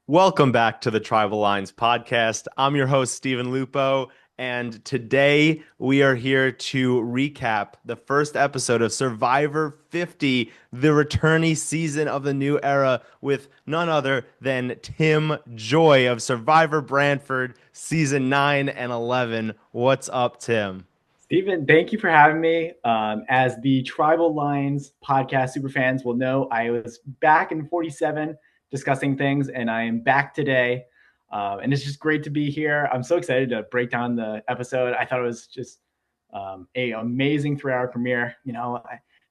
Welcome back to the Tribal Lines podcast. I'm your host, Stephen Lupo, and today we are here to recap the first episode of Survivor 50, the returnee season of the new era, with none other than Tim Joy of Survivor Brantford, season 9 and 11. What's up, Tim? Stephen, thank you for having me. As the Tribal Lines podcast superfans will know, I was back in 47 discussing things, and I am back today. And it's just great to be here. I'm so excited to break down the episode. I thought it was just a amazing 3 hour premiere.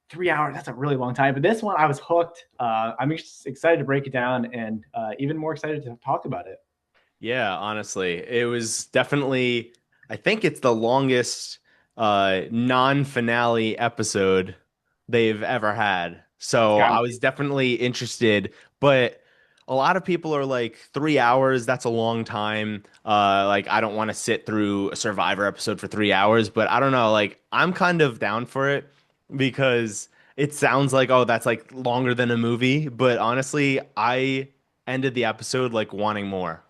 3 hours, that's a really long time. But this one, I was hooked. I'm just excited to break it down and even more excited to talk about it. Yeah, honestly, it was definitely, I think it's the longest non-finale episode they've ever had. It's So got I was definitely interested, but a lot of people are like 3 hours, that's a long time. Like I don't want to sit through a Survivor episode for 3 hours, but I don't know, like I'm kind of down for it because it sounds like, oh, that's like longer than a movie, but honestly, I ended the episode like wanting more.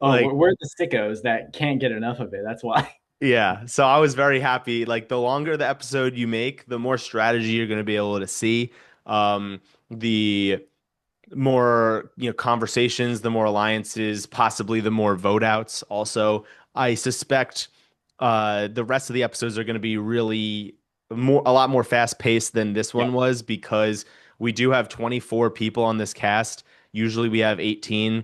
oh, Like, we're the sickos that can't get enough of it. That's why. yeah. So I was very happy. Like, the longer the episode you make, the more strategy you're going to be able to see. The more, conversations, the more alliances, possibly the more vote outs. Also, I suspect the rest of the episodes are going to be really a lot more fast paced than this Yeah. one was because we do have 24 people on this cast. Usually we have 18.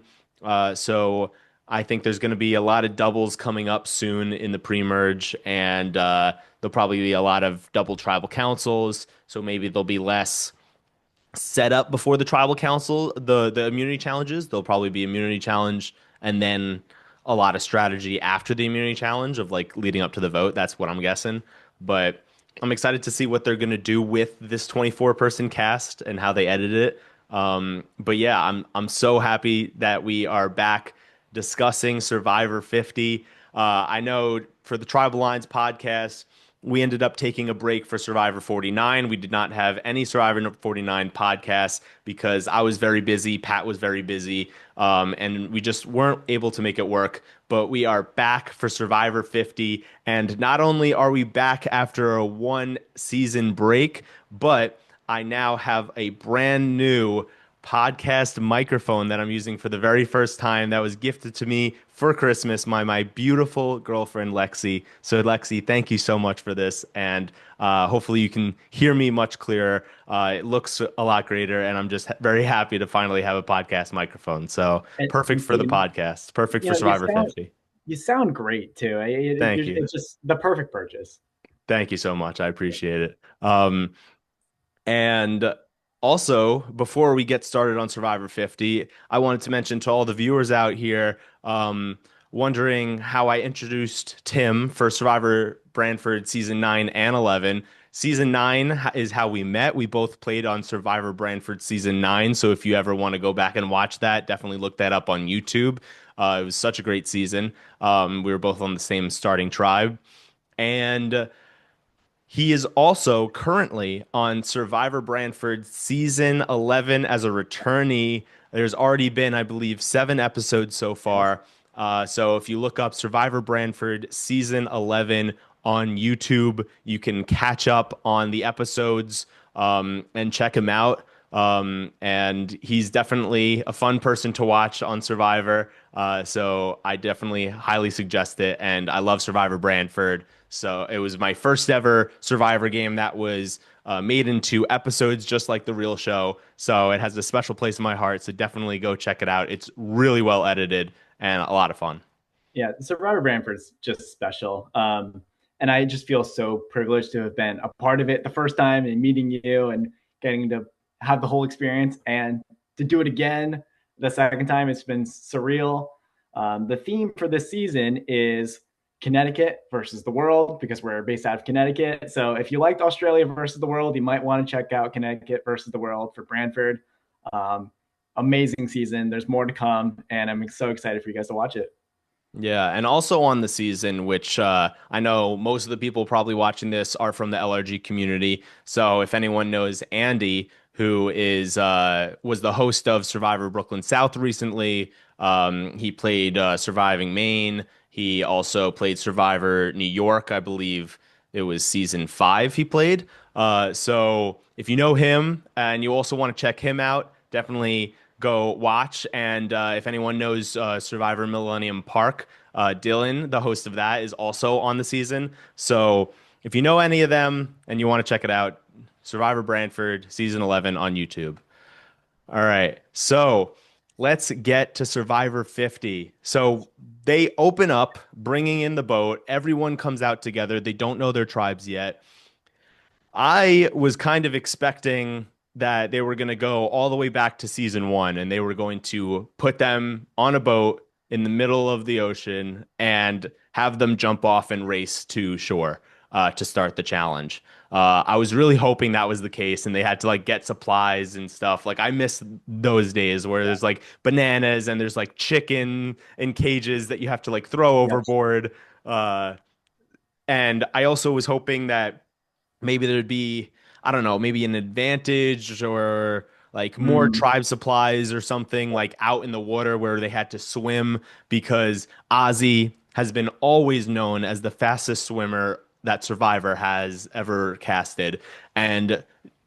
So I think there's going to be a lot of doubles coming up soon in the pre-merge, and there'll probably be a lot of double tribal councils. So maybe there'll be less set up before the tribal council, the immunity challenges. There'll probably be immunity challenge and then a lot of strategy after the immunity challenge of like leading up to the vote. That's what I'm guessing. But I'm excited to see what they're gonna do with this 24 person cast and how they edit it. But yeah, I'm so happy that we are back discussing Survivor 50. I know for the Tribal Lines podcast, we ended up taking a break for Survivor 49. We did not have any Survivor 49 podcasts because I was very busy, Pat was very busy, and we just weren't able to make it work. But we are back for Survivor 50. And not only are we back after a one season break, but I now have a brand new podcast microphone that I'm using for the very first time that was gifted to me for Christmas by my beautiful girlfriend Lexi. So Lexi, thank you so much for this, and hopefully you can hear me much clearer. It looks a lot greater, and I'm just very happy to finally have a podcast microphone. So perfect And for the Stephen, podcast, perfect you for know, you Survivor sound 50. you sound great too. Thank you. It's just the perfect purchase. Thank you so much. I appreciate it. And also, before we get started on Survivor 50, I wanted to mention to all the viewers out here, wondering how I introduced Tim for Survivor Brantford season 9 and 11. Season 9 is how we met. We both played on Survivor Brantford season 9. So if you ever want to go back and watch that, definitely look that up on YouTube. It was such a great season. We were both on the same starting tribe. And he is also currently on Survivor Brantford season 11 as a returnee. There's already been, I believe, 7 episodes so Yes. far. So if you look up Survivor Brantford season 11 on YouTube, you can catch up on the episodes and check him out. And he's definitely a fun person to watch on Survivor. So I definitely highly suggest it. And I love Survivor Brantford. So it was my first ever Survivor game that was made into episodes just like the real show. So it has a special place in my heart. So definitely go check it out. It's really well edited and a lot of fun. Yeah, Survivor Brantford's just special. And I just feel so privileged to have been a part of it the first time and meeting you and getting to have the whole experience and to do it again the second time. It's been surreal. The theme for this season is Connecticut versus the world because we're based out of Connecticut. So if you liked Australia versus the world, you might want to check out Connecticut versus the world for Brantford. Um, Amazing season. There's more to come, and I'm so excited for you guys to watch it. Yeah, and also on the season, which I know most of the people probably watching this are from the LRG community. So if anyone knows Andy, who is was the host of Survivor Brooklyn South recently, he played Surviving Maine. He also played Survivor New York, I believe it was season 5 he played. So if you know him and you also want to check him out, definitely go watch. And if anyone knows Survivor Millennium Park, Dylan, the host of that, is also on the season. So if you know any of them and you want to check it out, Survivor Brantford, season 11 on YouTube. All right. So let's get to Survivor 50. So they open up, bringing in the boat. Everyone comes out together. They don't know their tribes yet. I was kind of expecting that they were going to go all the way back to season 1 and they were going to put them on a boat in the middle of the ocean and have them jump off and race to shore to start the challenge. I was really hoping that was the case and they had to like get supplies and stuff. Like I miss those days where Yeah. there's like bananas and there's like chicken in cages that you have to like throw Yes. overboard. Uh, and I also was hoping that maybe there'd be, I don't know, maybe an advantage or like more Mm, tribe supplies or something like out in the water where they had to swim because Ozzy has been always known as the fastest swimmer that Survivor has ever casted. And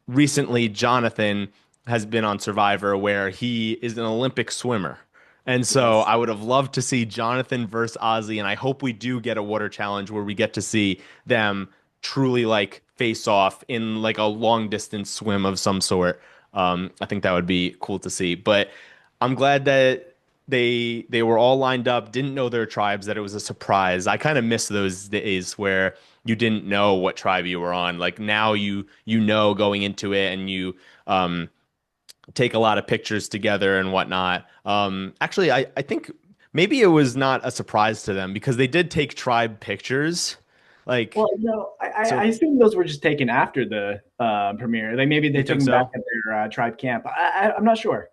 recently, Jonathan has been on Survivor where he is an Olympic swimmer. And so yes. I would have loved to see Jonathan versus Ozzy, and I hope we do get a water challenge where we get to see them truly like face off in like a long distance swim of some sort. I think that would be cool to see. But I'm glad that they were all lined up, didn't know their tribes, that it was a surprise. I kind of miss those days where you didn't know what tribe you were on. Like now you know going into it and you take a lot of pictures together and whatnot. Actually, I think maybe it was not a surprise to them because they did take tribe pictures. Like, Well, no, I so assume those were just taken after the premiere. Like maybe they you took think them back so? at their tribe camp. I'm not sure.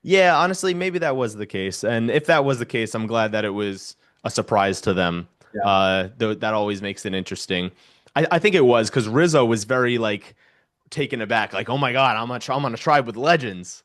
Yeah, honestly, maybe that was the case. And if that was the case, I'm glad that it was a surprise to them. Yeah. That always makes it interesting. I think it was because Rizzo was very like taken aback, like, oh my God, I'm on a tribe with legends.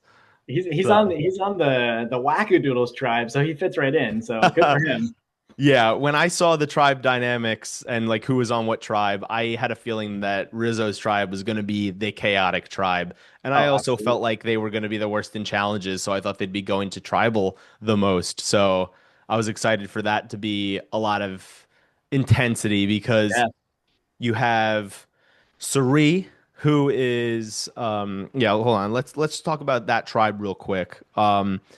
So He's on the Wackadoodles tribe, so he fits right in. So good for him. yeah, when I saw the tribe dynamics and like who was on what tribe, I had a feeling that Rizzo's tribe was going to be the chaotic tribe. And I Oh, also felt absolutely. like they were going to be the worst in challenges, so I thought they'd be going to tribal the most. So I was excited for that to be a lot of intensity because Yeah. you have Suri, who is yeah, hold on. Let's talk about that tribe real quick.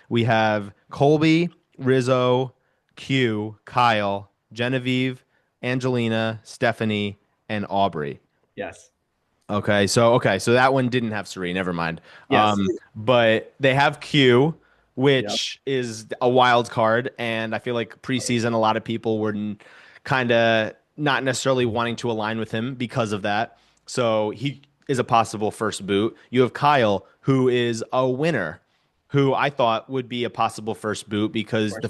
We have Colby, Rizzo, Q, Kyle, Genevieve, Angelina, Stephanie, and Aubrey. Yes. Okay, so that one didn't have Suri, never mind. Yes. But they have Q, Yep. which is a wild card, and I feel like preseason a lot of people were kind of not necessarily wanting to align with him because of that. So he is a possible first boot. You have Kyle, who is a winner, who I thought would be a possible first boot Of because course.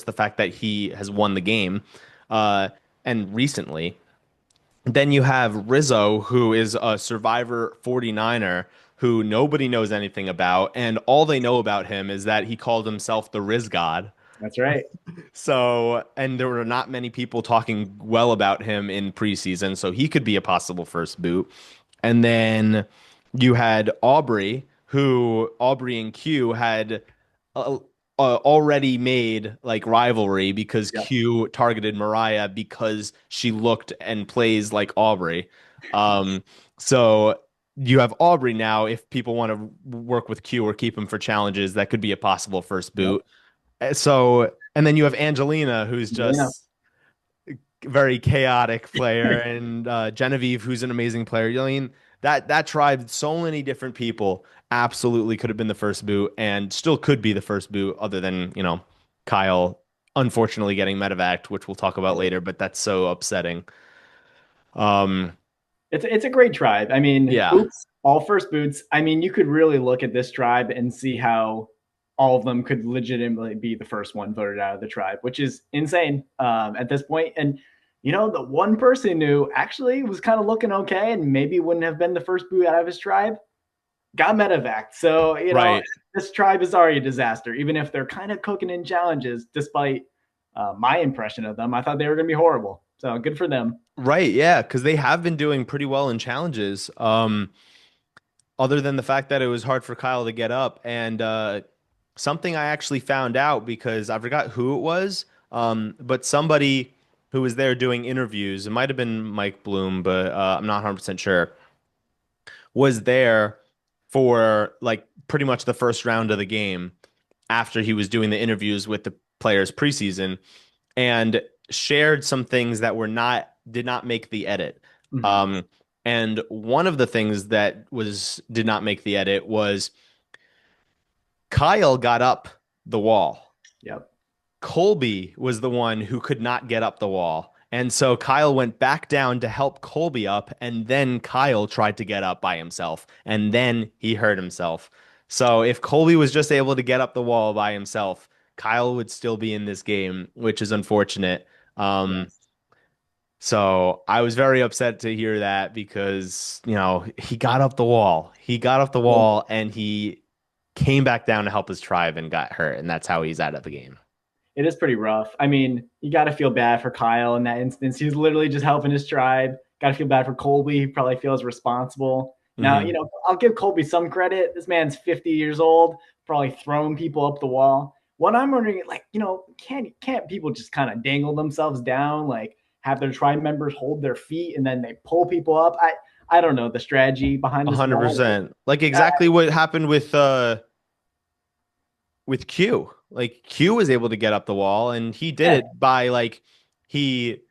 the fact that he has won the game, uh, and recently. Then you have Rizzo, who is a Survivor 49er who nobody knows anything about. And all they know about him is that he called himself the Riz God. That's right. So, and there were not many people talking well about him in preseason. So he could be a possible first boot. And then you had Aubrey and Q had uh, already made like rivalry because Yep. Q targeted Mariah because she looked and plays like Aubrey. Um, so you have Aubrey now. If people want to work with Q or keep him for challenges, that could be a possible first Yep. boot. So, and then you have Angelina, who's Yeah. just very chaotic player, and Genevieve, who's an amazing player. I mean, that tribe, so many different people absolutely could have been the first boot and still could be the first boot, other than, Kyle unfortunately getting medevac, which we'll talk about later, but that's so upsetting. Um, It's a great tribe. I mean, yeah. boots, all first boots. I mean, you could really look at this tribe and see how all of them could legitimately be the first one voted out of the tribe, which is insane at this point. And the one person who actually was kind of looking okay and maybe wouldn't have been the first boot out of his tribe got medevac. So, Right. this tribe is already a disaster, even if they're kind of cooking in challenges, despite my impression of them. I thought they were going to be horrible. So good for them. Right, yeah, because they have been doing pretty well in challenges. Other than the fact that it was hard for Kyle to get up, and something I actually found out because I forgot who it was, but somebody who was there doing interviews, it might have been Mike Bloom, but I'm not 100% sure, was there for like pretty much the first round of the game after he was doing the interviews with the players preseason and shared some things that did not make the edit. Mm-hmm. And one of the things that did not make the edit was Kyle got up the wall. Yep. Colby was the one who could not get up the wall. And so Kyle went back down to help Colby up, and then Kyle tried to get up by himself, and then he hurt himself. So if Colby was just able to get up the wall by himself, Kyle would still be in this game, which is unfortunate. Yes. So I was very upset to hear that because, he got up the wall. He got up the wall and he came back down to help his tribe and got hurt. And that's how he's out of the game. It is pretty rough. I mean, you got to feel bad for Kyle in that instance. He's literally just helping his tribe. Got to feel bad for Colby. He probably feels responsible. Now, I'll give Colby some credit. This man's 50 years old, probably throwing people up the wall. What I'm wondering, can't people just kind of dangle themselves down, like have their tribe members hold their feet and then they pull people up? I don't know the strategy behind this. 100%. Like exactly what happened with Q. Like Q was able to get up the wall and he did it by he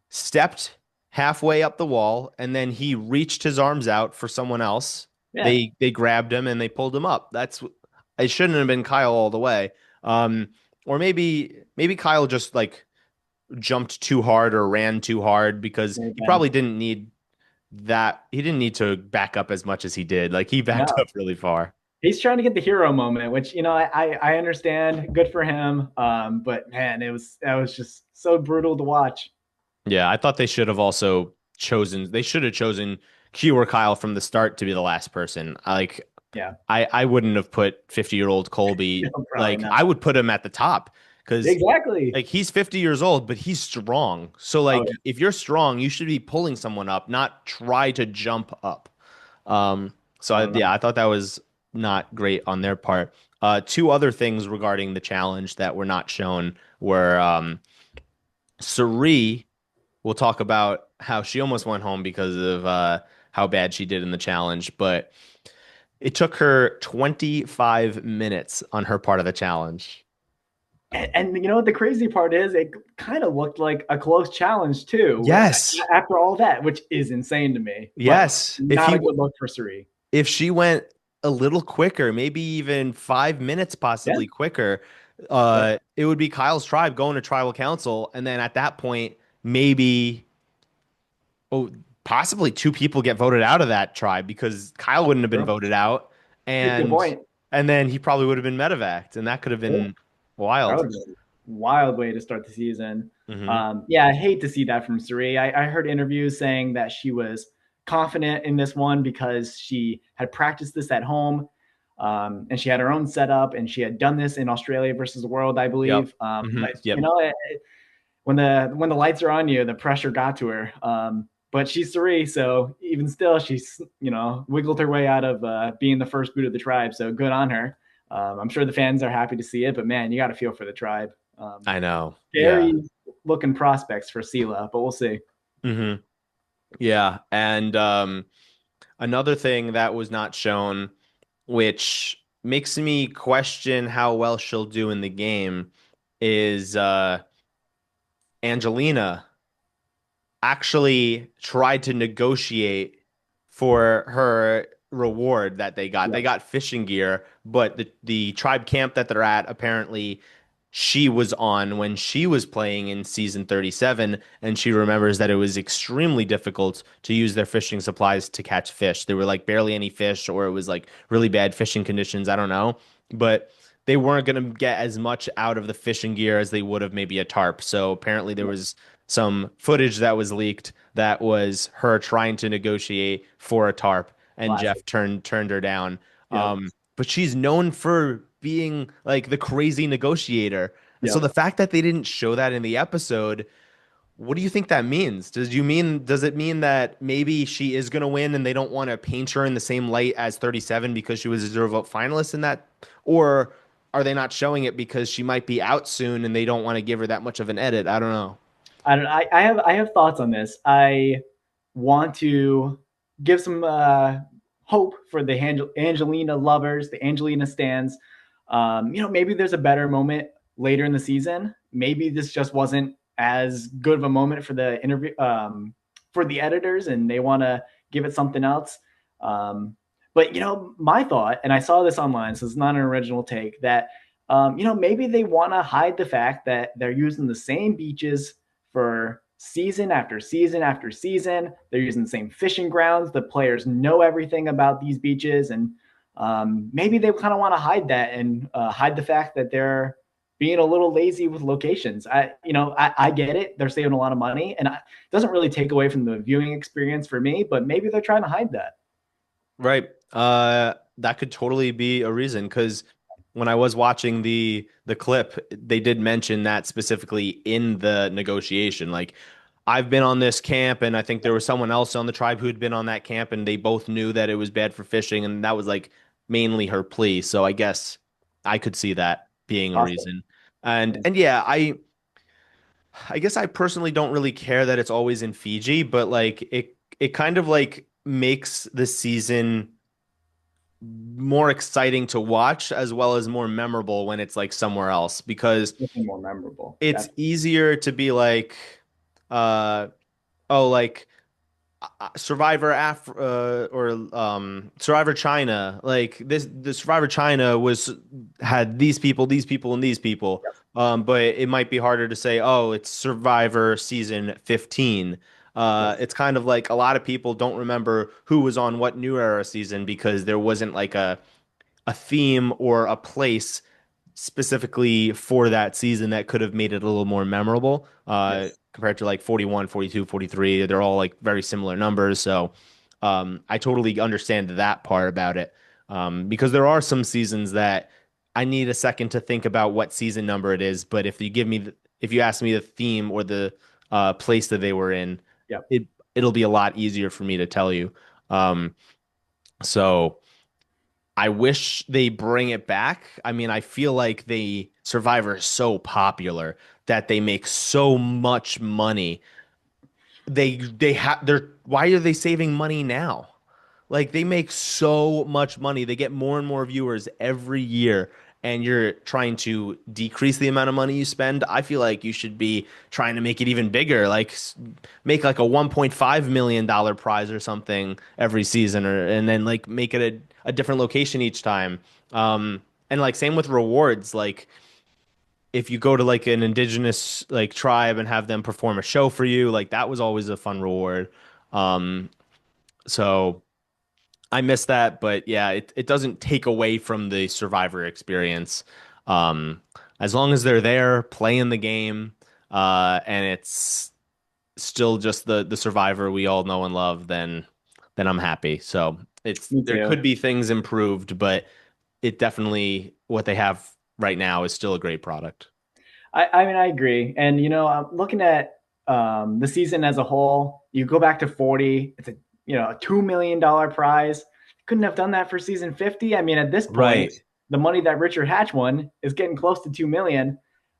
stepped halfway up the wall and then he reached his arms out for someone else. Yeah. They grabbed him and they pulled him up. It shouldn't have been Kyle all the way. Or maybe Kyle just jumped too hard or ran too hard because he probably didn't need that. He didn't need to back up as much as he did. Like he backed up really far. He's trying to get the hero moment, which, I understand. Good for him. But man, that was just so brutal to watch. Yeah, I thought they should have chosen Q or Kyle from the start to be the last person. I wouldn't have put 50-year-old Colby. No, I would put him at the top because exactly he's 50 years old, but he's strong. So if you're strong, you should be pulling someone up, not try to jump up. I thought that was not great on their part. Two other things regarding the challenge that were not shown were Cirie. We'll talk about how she almost went home because of how bad she did in the challenge, but it took her 25 minutes on her part of the challenge. And what the crazy part is, it kind of looked like a close challenge too. Yes. After all that, which is insane to me. Yes. Not a good look for Cirie. If she went a little quicker, maybe even 5 minutes possibly quicker, it would be Kyle's tribe going to tribal council. And then at that point, maybe possibly 2 people get voted out of that tribe because Kyle wouldn't have been voted out. And then he probably would have been medevaced, and that could have been wild. Wild way to start the season. Mm-hmm. I hate to see that from Cirie. I heard interviews saying that she was confident in this one because she had practiced this at home, and she had her own setup, and she had done this in Australia versus the world, I believe. But, when the lights are on you, the pressure got to her. But she's Cirie, so even still, she's wiggled her way out of being the first boot of the tribe. So good on her. I'm sure the fans are happy to see it, but man, you got to feel for the tribe. I know. Scary looking prospects for Sela, but we'll see. Mm-hmm. Yeah, and another thing that was not shown, which makes me question how well she'll do in the game, is Angelina actually tried to negotiate for her reward that they got. They got fishing gear, but the tribe camp that they're at, apparently she was on when she was playing in season 37, and she remembers that it was extremely difficult to use their fishing supplies to catch fish. There were barely any fish, or it was really bad fishing conditions. I don't know, but they weren't going to get as much out of the fishing gear as they would have maybe a tarp. So apparently there was some footage that was leaked that was her trying to negotiate for a tarp, and Classic. Jeff turned her down. Yep. But she's known for being like the crazy negotiator. And so Yep. the fact that they didn't show that in the episode, what do you think that means? Does it mean that maybe she is going to win and they don't want to paint her in the same light as 37 because she was a zero vote finalist in that? Or are they not showing it because she might be out soon and they don't want to give her that much of an edit? I don't know. I don't. I have thoughts on this. I want to give some hope for the Angelina lovers, the Angelina stands. Maybe there's a better moment later in the season. Maybe this just wasn't as good of a moment for the interview for the editors, and they want to give it something else. But my thought, and I saw this online, so it's not an original take, that maybe they want to hide the fact that they're using the same beaches for season after season after season. They're using the same fishing grounds. The players know everything about these beaches, and maybe they kind of want to hide that and hide the fact that they're being a little lazy with locations. I get it. They're saving a lot of money, and it doesn't really take away from the viewing experience for me. But maybe they're trying to hide that. Right. That could totally be a reason because when I was watching the clip, they did mention that specifically in the negotiation. Like, I've been on this camp, and I think there was someone else on the tribe who'd been on that camp, and they both knew that it was bad for fishing, and that was like mainly her plea. So I guess I could see that being a Awesome. reason. And yeah, I guess I personally don't really care that it's always in Fiji, but like it kind of like makes the season more exciting to watch as well as more memorable when it's like somewhere else because Something more memorable. it's easier to be like uh oh like Survivor Survivor China, like this the Survivor China was had these people and these people, but it might be harder to say, oh, it's Survivor season 15. Yes. It's kind of like a lot of people don't remember who was on what New Era season because there wasn't like a theme or a place specifically for that season that could have made it a little more memorable Yes. compared to like 41, 42, 43. They're all like very similar numbers. So I totally understand that part about it because there are some seasons that I need a second to think about what season number it is. But if you ask me the theme or the place that they were in, Yep. it'll be a lot easier for me to tell you. Um, so I wish they bring it back. I mean, I feel like the Survivor is so popular that they make so much money. They're why are they saving money now? Like they make so much money. They get more and more viewers every year, and you're trying to decrease the amount of money you spend. I feel like you should be trying to make it even bigger, like make like a $1.5 million prize or something every season, or and then like make it a different location each time. And like same with rewards, like if you go to like an indigenous like tribe and have them perform a show for you, like that was always a fun reward. Um, so I miss that, but yeah, it doesn't take away from the Survivor experience. Um, as long as they're there playing the game, and it's still just the Survivor we all know and love, then I'm happy. So it's Me there too. could be things improved, but it definitely what they have right now is still a great product. I mean, I agree. And I'm looking at the season as a whole. You go back to 40. It's a $2 million prize. Couldn't have done that for season 50. I mean, at this point, Right. the money that Richard Hatch won is getting close to 2 million.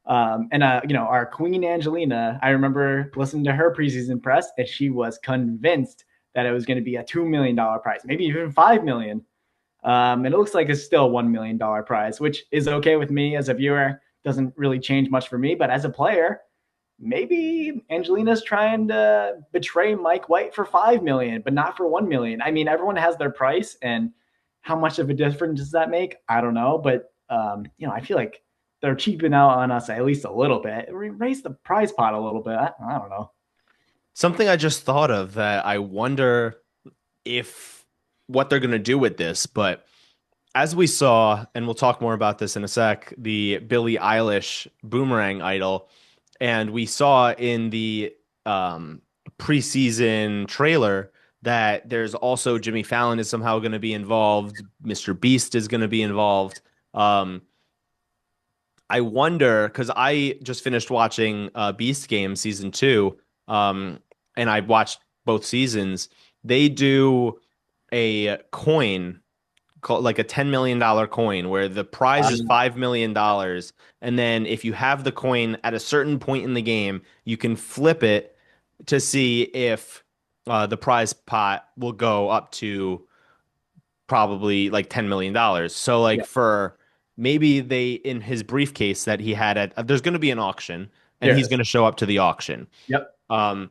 And our Queen Angelina, I remember listening to her preseason press, and she was convinced that it was going to be a $2 million prize, maybe even 5 million. And it looks like it's still a $1 million prize, which is okay with me as a viewer. Doesn't really change much for me, but as a player, maybe Angelina's trying to betray Mike White for 5 million, but not for 1 million. I mean, everyone has their price, and how much of a difference does that make? I don't know, but I feel like they're cheaping out on us at least a little bit. Raise the prize pot a little bit. I don't know. Something I just thought of that I wonder if what they're going to do with this, but as we saw, and we'll talk more about this in a sec, the Billie Eilish Boomerang Idol, and we saw in the um, preseason trailer that there's also Jimmy Fallon is somehow going to be involved. Mr. Beast is going to be involved. Um, I wonder because I just finished watching Beast Game season two, and I watched both seasons. They do a coin called like a $10 million coin where the prize is $5 million, and then if you have the coin at a certain point in the game, you can flip it to see if the prize pot will go up to probably like $10 million. So like Yeah, for maybe they in his briefcase that he had at there's going to be an auction and there he's it is. going to show up to the auction. Yep. Um,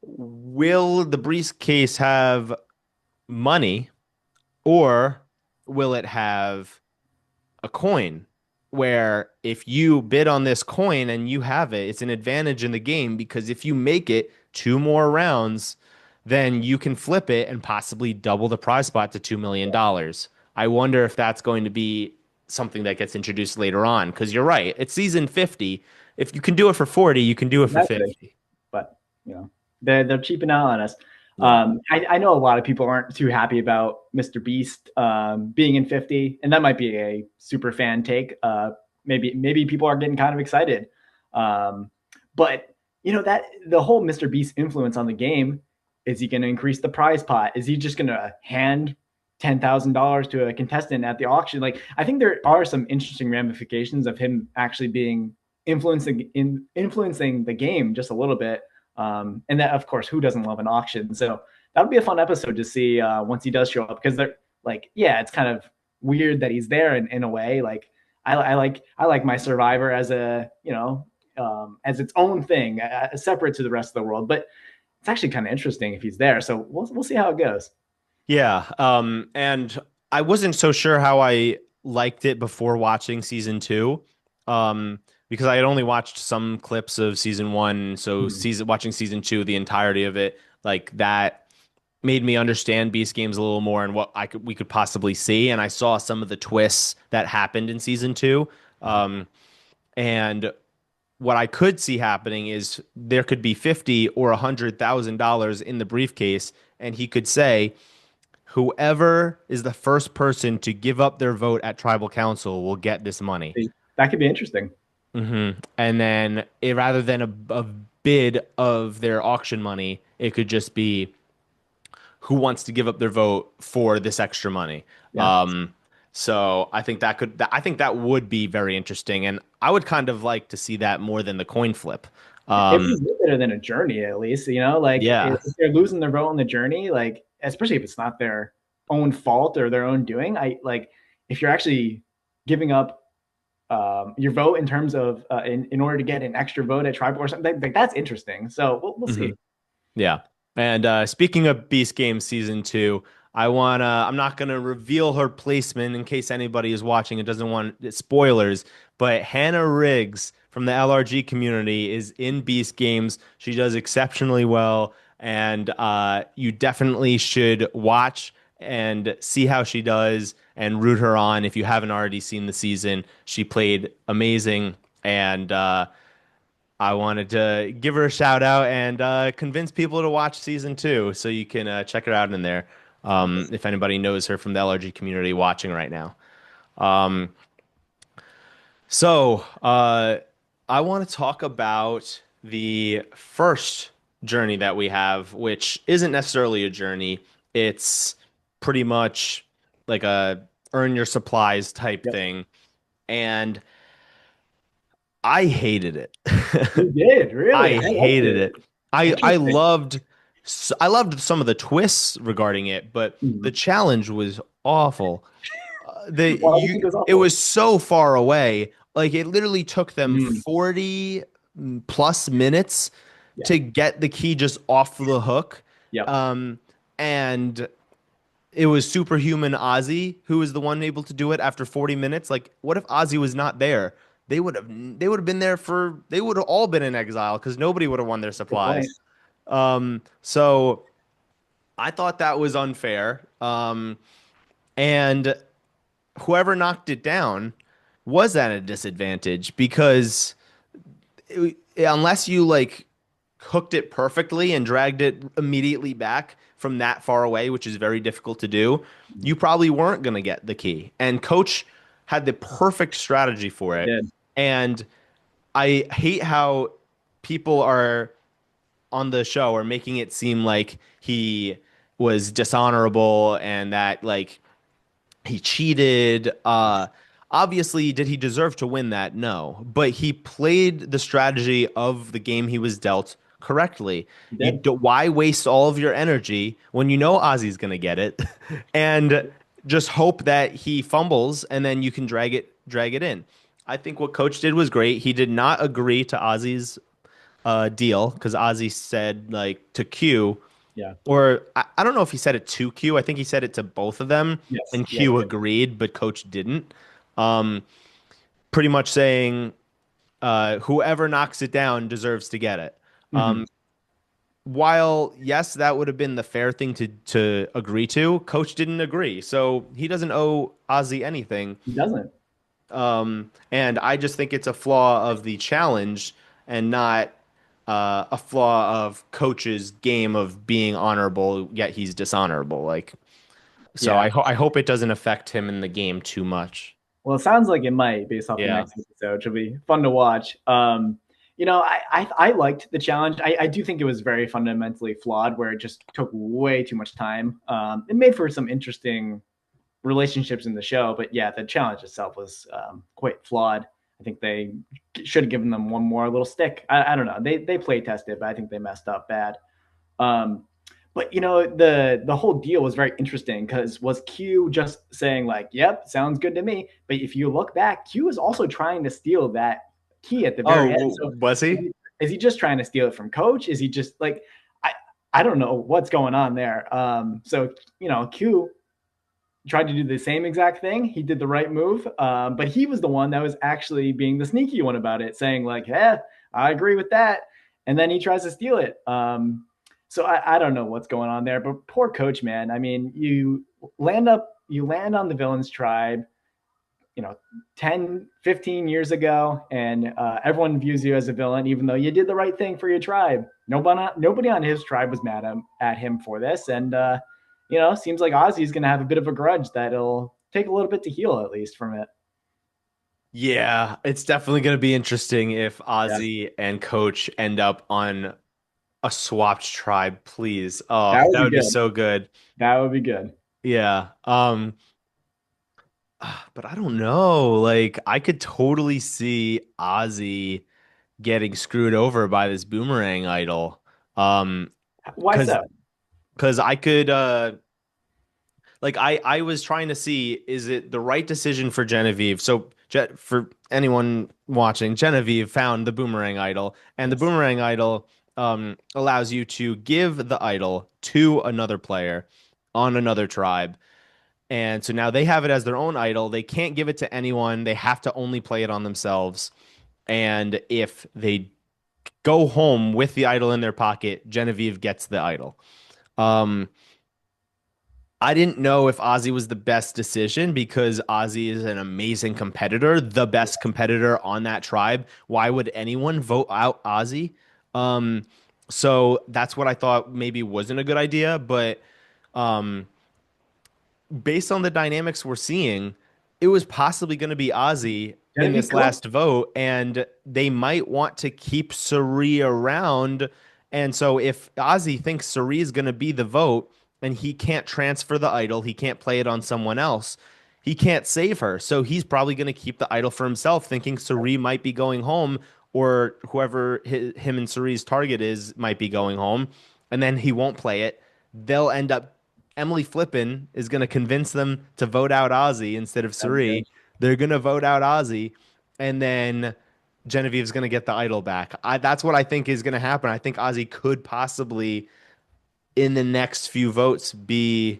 will the briefcase have money or will it have a coin where if you bid on this coin and you have it, it's an advantage in the game because if you make it two more rounds, then you can flip it and possibly double the prize spot to $2 million. I wonder if that's going to be something that gets introduced later on because you're right. It's season 50. If you can do it for 40, you can do it for Exactly. 50. But they're cheaping out on us. Yeah. I know a lot of people aren't too happy about Mr. Beast being in 50, and that might be a super fan take. Maybe people are getting kind of excited, but that the whole Mr. Beast influence on the game, is he going to increase the prize pot? Is he just going to hand $10,000 to a contestant at the auction? Like, I think there are some interesting ramifications of him actually being influencing the game just a little bit. And that, of course, who doesn't love an auction? So that would be a fun episode to see once he does show up, because they're like, yeah, it's kind of weird that he's there in a way. Like, I like my Survivor as a as its own thing, separate to the rest of the world. But it's actually kind of interesting if he's there. So we'll see how it goes. Yeah. And I wasn't so sure how I liked it before watching season two. Because I had only watched some clips of season one. So Hmm. watching season two, the entirety of it, like that made me understand Beast Games a little more and what we could possibly see. And I saw some of the twists that happened in season two. And what I could see happening is there could be 50 or $100,000 in the briefcase, and he could say, whoever is the first person to give up their vote at tribal council will get this money. That could be interesting. And then rather than a bid of their auction money, it could just be who wants to give up their vote for this extra money. Yeah. So I think that would be very interesting, and I would kind of like to see that more than the coin flip. It'd be Um, way better than a journey, at least. Like, yeah. if they're losing their vote on the journey, like, especially if it's not their own fault or their own doing. I like if you're actually giving up your vote in terms of in order to get an extra vote at tribal or something. Like, that's interesting. So we'll see. Mhm. Yeah. And speaking of Beast Games season two, I'm not gonna reveal her placement in case anybody is watching and doesn't want spoilers, but Hannah Riggs from the LRG community is in Beast Games. She does exceptionally well, and you definitely should watch and see how she does and root her on if you haven't already seen the season. She played amazing, and I wanted to give her a shout out and convince people to watch season two, so you can check her out in there. If anybody knows her from the LRG community watching right now. Um, so I want to talk about the first journey that we have, which isn't necessarily a journey. It's pretty much like a earn your supplies type Yep. thing. And I hated it. You did, really. I I liked hated it. it. I Interesting. loved some of the twists regarding it, but the Mhm. challenge was awful. Why do you think it was It awful? was so far away. Like it literally took them Mm, 40 plus minutes yeah. to get the key just off the hook. Yep. Um, and it was superhuman Ozzy who was the one able to do it after 40 minutes. Like, what if Ozzy was not there? They would have been there for they would have all been in exile because nobody would have won their Good point. supplies. So I thought that was unfair. And whoever knocked it down was at a disadvantage because unless you like hooked it perfectly and dragged it immediately back from that far away, which is very difficult to do, you probably weren't going to get the key. And coach had the perfect strategy for He it. did. And I hate how people are on the show are making it seem like he was dishonorable and that like he cheated. Obviously, did he deserve to win that? No, but he played the strategy of the game he was dealt correctly. He did. Why waste all of your energy when you know Ozzy's going to get it, and just hope that he fumbles and then you can drag it in. I think what Coach did was great. He did not agree to Ozzy's deal because Ozzy said like to Q, Yeah. or I don't know if he said it to Q. I think he said it to both of them, Yes. and Yeah. Q agreed, but Coach didn't. Um, Pretty much saying whoever knocks it down deserves to get it. Mhm. While yes, that would have been the fair thing to agree to, Coach didn't agree, so he doesn't owe Ozzy anything. He doesn't. And I just think it's a flaw of the challenge and not a flaw of Coach's game of being honorable, yet he's dishonorable. Like, so Yeah. I hope it doesn't affect him in the game too much. Well, it sounds like it might based off the Yeah. next episode. It should be fun to watch. I liked the challenge. I do think it was very fundamentally flawed, where it just took way too much time. It made for some interesting relationships in the show, but yeah, the challenge itself was quite flawed. I think they should have given them one more little stick. I don't know. They play tested, but I think they messed up bad. Um, but the whole deal was very interesting because was Q just saying like, "Yep, sounds good to me," but if you look back, Q is also trying to steal that key at the very end. Oh, So was is he? he just trying to steal it from Coach? Is he just like I I don't know what's going on there. So Q tried to do the same exact thing. He did the right move, but he was the one that was actually being the sneaky one about it, saying like, "Yeah, I agree with that," and then he tries to steal it. So I don't know what's going on there, but poor Coach, man. I mean, you land on the villain's tribe, 10, 15 years ago, and everyone views you as a villain, even though you did the right thing for your tribe. Nobody on his tribe was mad at him for this, and seems like Ozzy's going to have a bit of a grudge that'll take a little bit to heal, at least from it. Yeah, it's definitely going to be interesting if Yeah, Ozzy and Coach end up on a swapped tribe, please. Oh, that would that be would be good. so good. That would be good. Yeah. But I don't know. Like, I could totally see Ozzy getting screwed over by this boomerang idol. Um, Why because so? I could like I was trying to see is it the right decision for Genevieve? So for anyone watching, Genevieve found the boomerang idol, and the Yes. boomerang idol allows you to give the idol to another player on another tribe. And so now they have it as their own idol. They can't give it to anyone. They have to only play it on themselves. And if they go home with the idol in their pocket, Genevieve gets the idol. Um, I didn't know if Ozzy was the best decision because Ozzy is an amazing competitor, the best competitor on that tribe. Why would anyone vote out Ozzy? Um, so that's what I thought maybe wasn't a good idea. But um, based on the dynamics we're seeing, it was possibly going to be Ozzy in Genevieve this could. last vote, and they might want to keep Suri around. And so if Ozzy thinks Suri is going to be the vote and he can't transfer the idol, he can't play it on someone else, he can't save her. So he's probably going to keep the idol for himself, thinking Suri might be going home or whoever him and Suri's target is might be going home. And then he won't play it. They'll end up Emily Flippin is going to convince them to vote out Ozzy instead of That'd be Suri. good. They're going to vote out Ozzy, and then Genevieve's going to get the idol back. That's what I think is going to happen. I think Ozzy could possibly, in the next few votes, be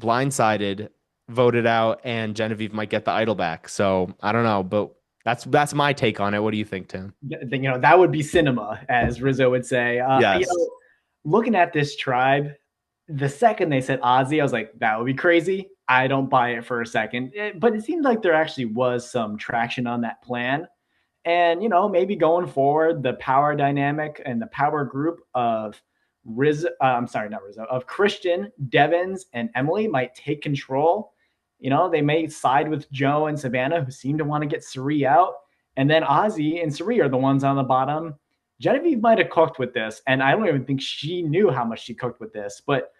blindsided, voted out, and Genevieve might get the idol back. So I don't know, but that's my take on it. What do you think, Tim? That would be cinema, as Rizzo would say. Yes. Looking at this tribe, the second they said Ozzy, I was like, that would be crazy. I don't buy it for a second. But it seemed like there actually was some traction on that plan. And, maybe going forward, the power dynamic and the power group of I'm sorry, not Rizzo, of Christian, Devins, and Emily might take control. They may side with Joe and Savannah, who seem to want to get Cirie out. And then Ozzy and Cirie are the ones on the bottom. Genevieve might have cooked with this, and I don't even think she knew how much she cooked with this. But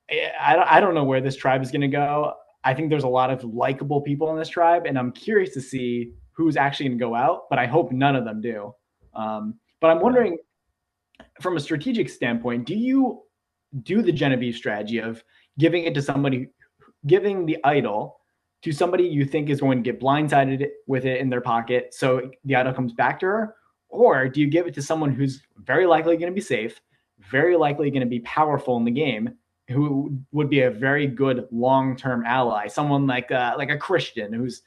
I don't know where this tribe is going to go. I think there's a lot of likable people in this tribe, and I'm curious to see who's actually going to go out, but I hope none of them do. But I'm wondering, from a strategic standpoint, do you do the Genevieve strategy of giving it to somebody, giving the idol to somebody you think is going to get blindsided with it in their pocket, so the idol comes back to her? Or do you give it to someone who's very likely going to be safe, very likely going to be powerful in the game, who would be a very good long-term ally, someone like a Christian who's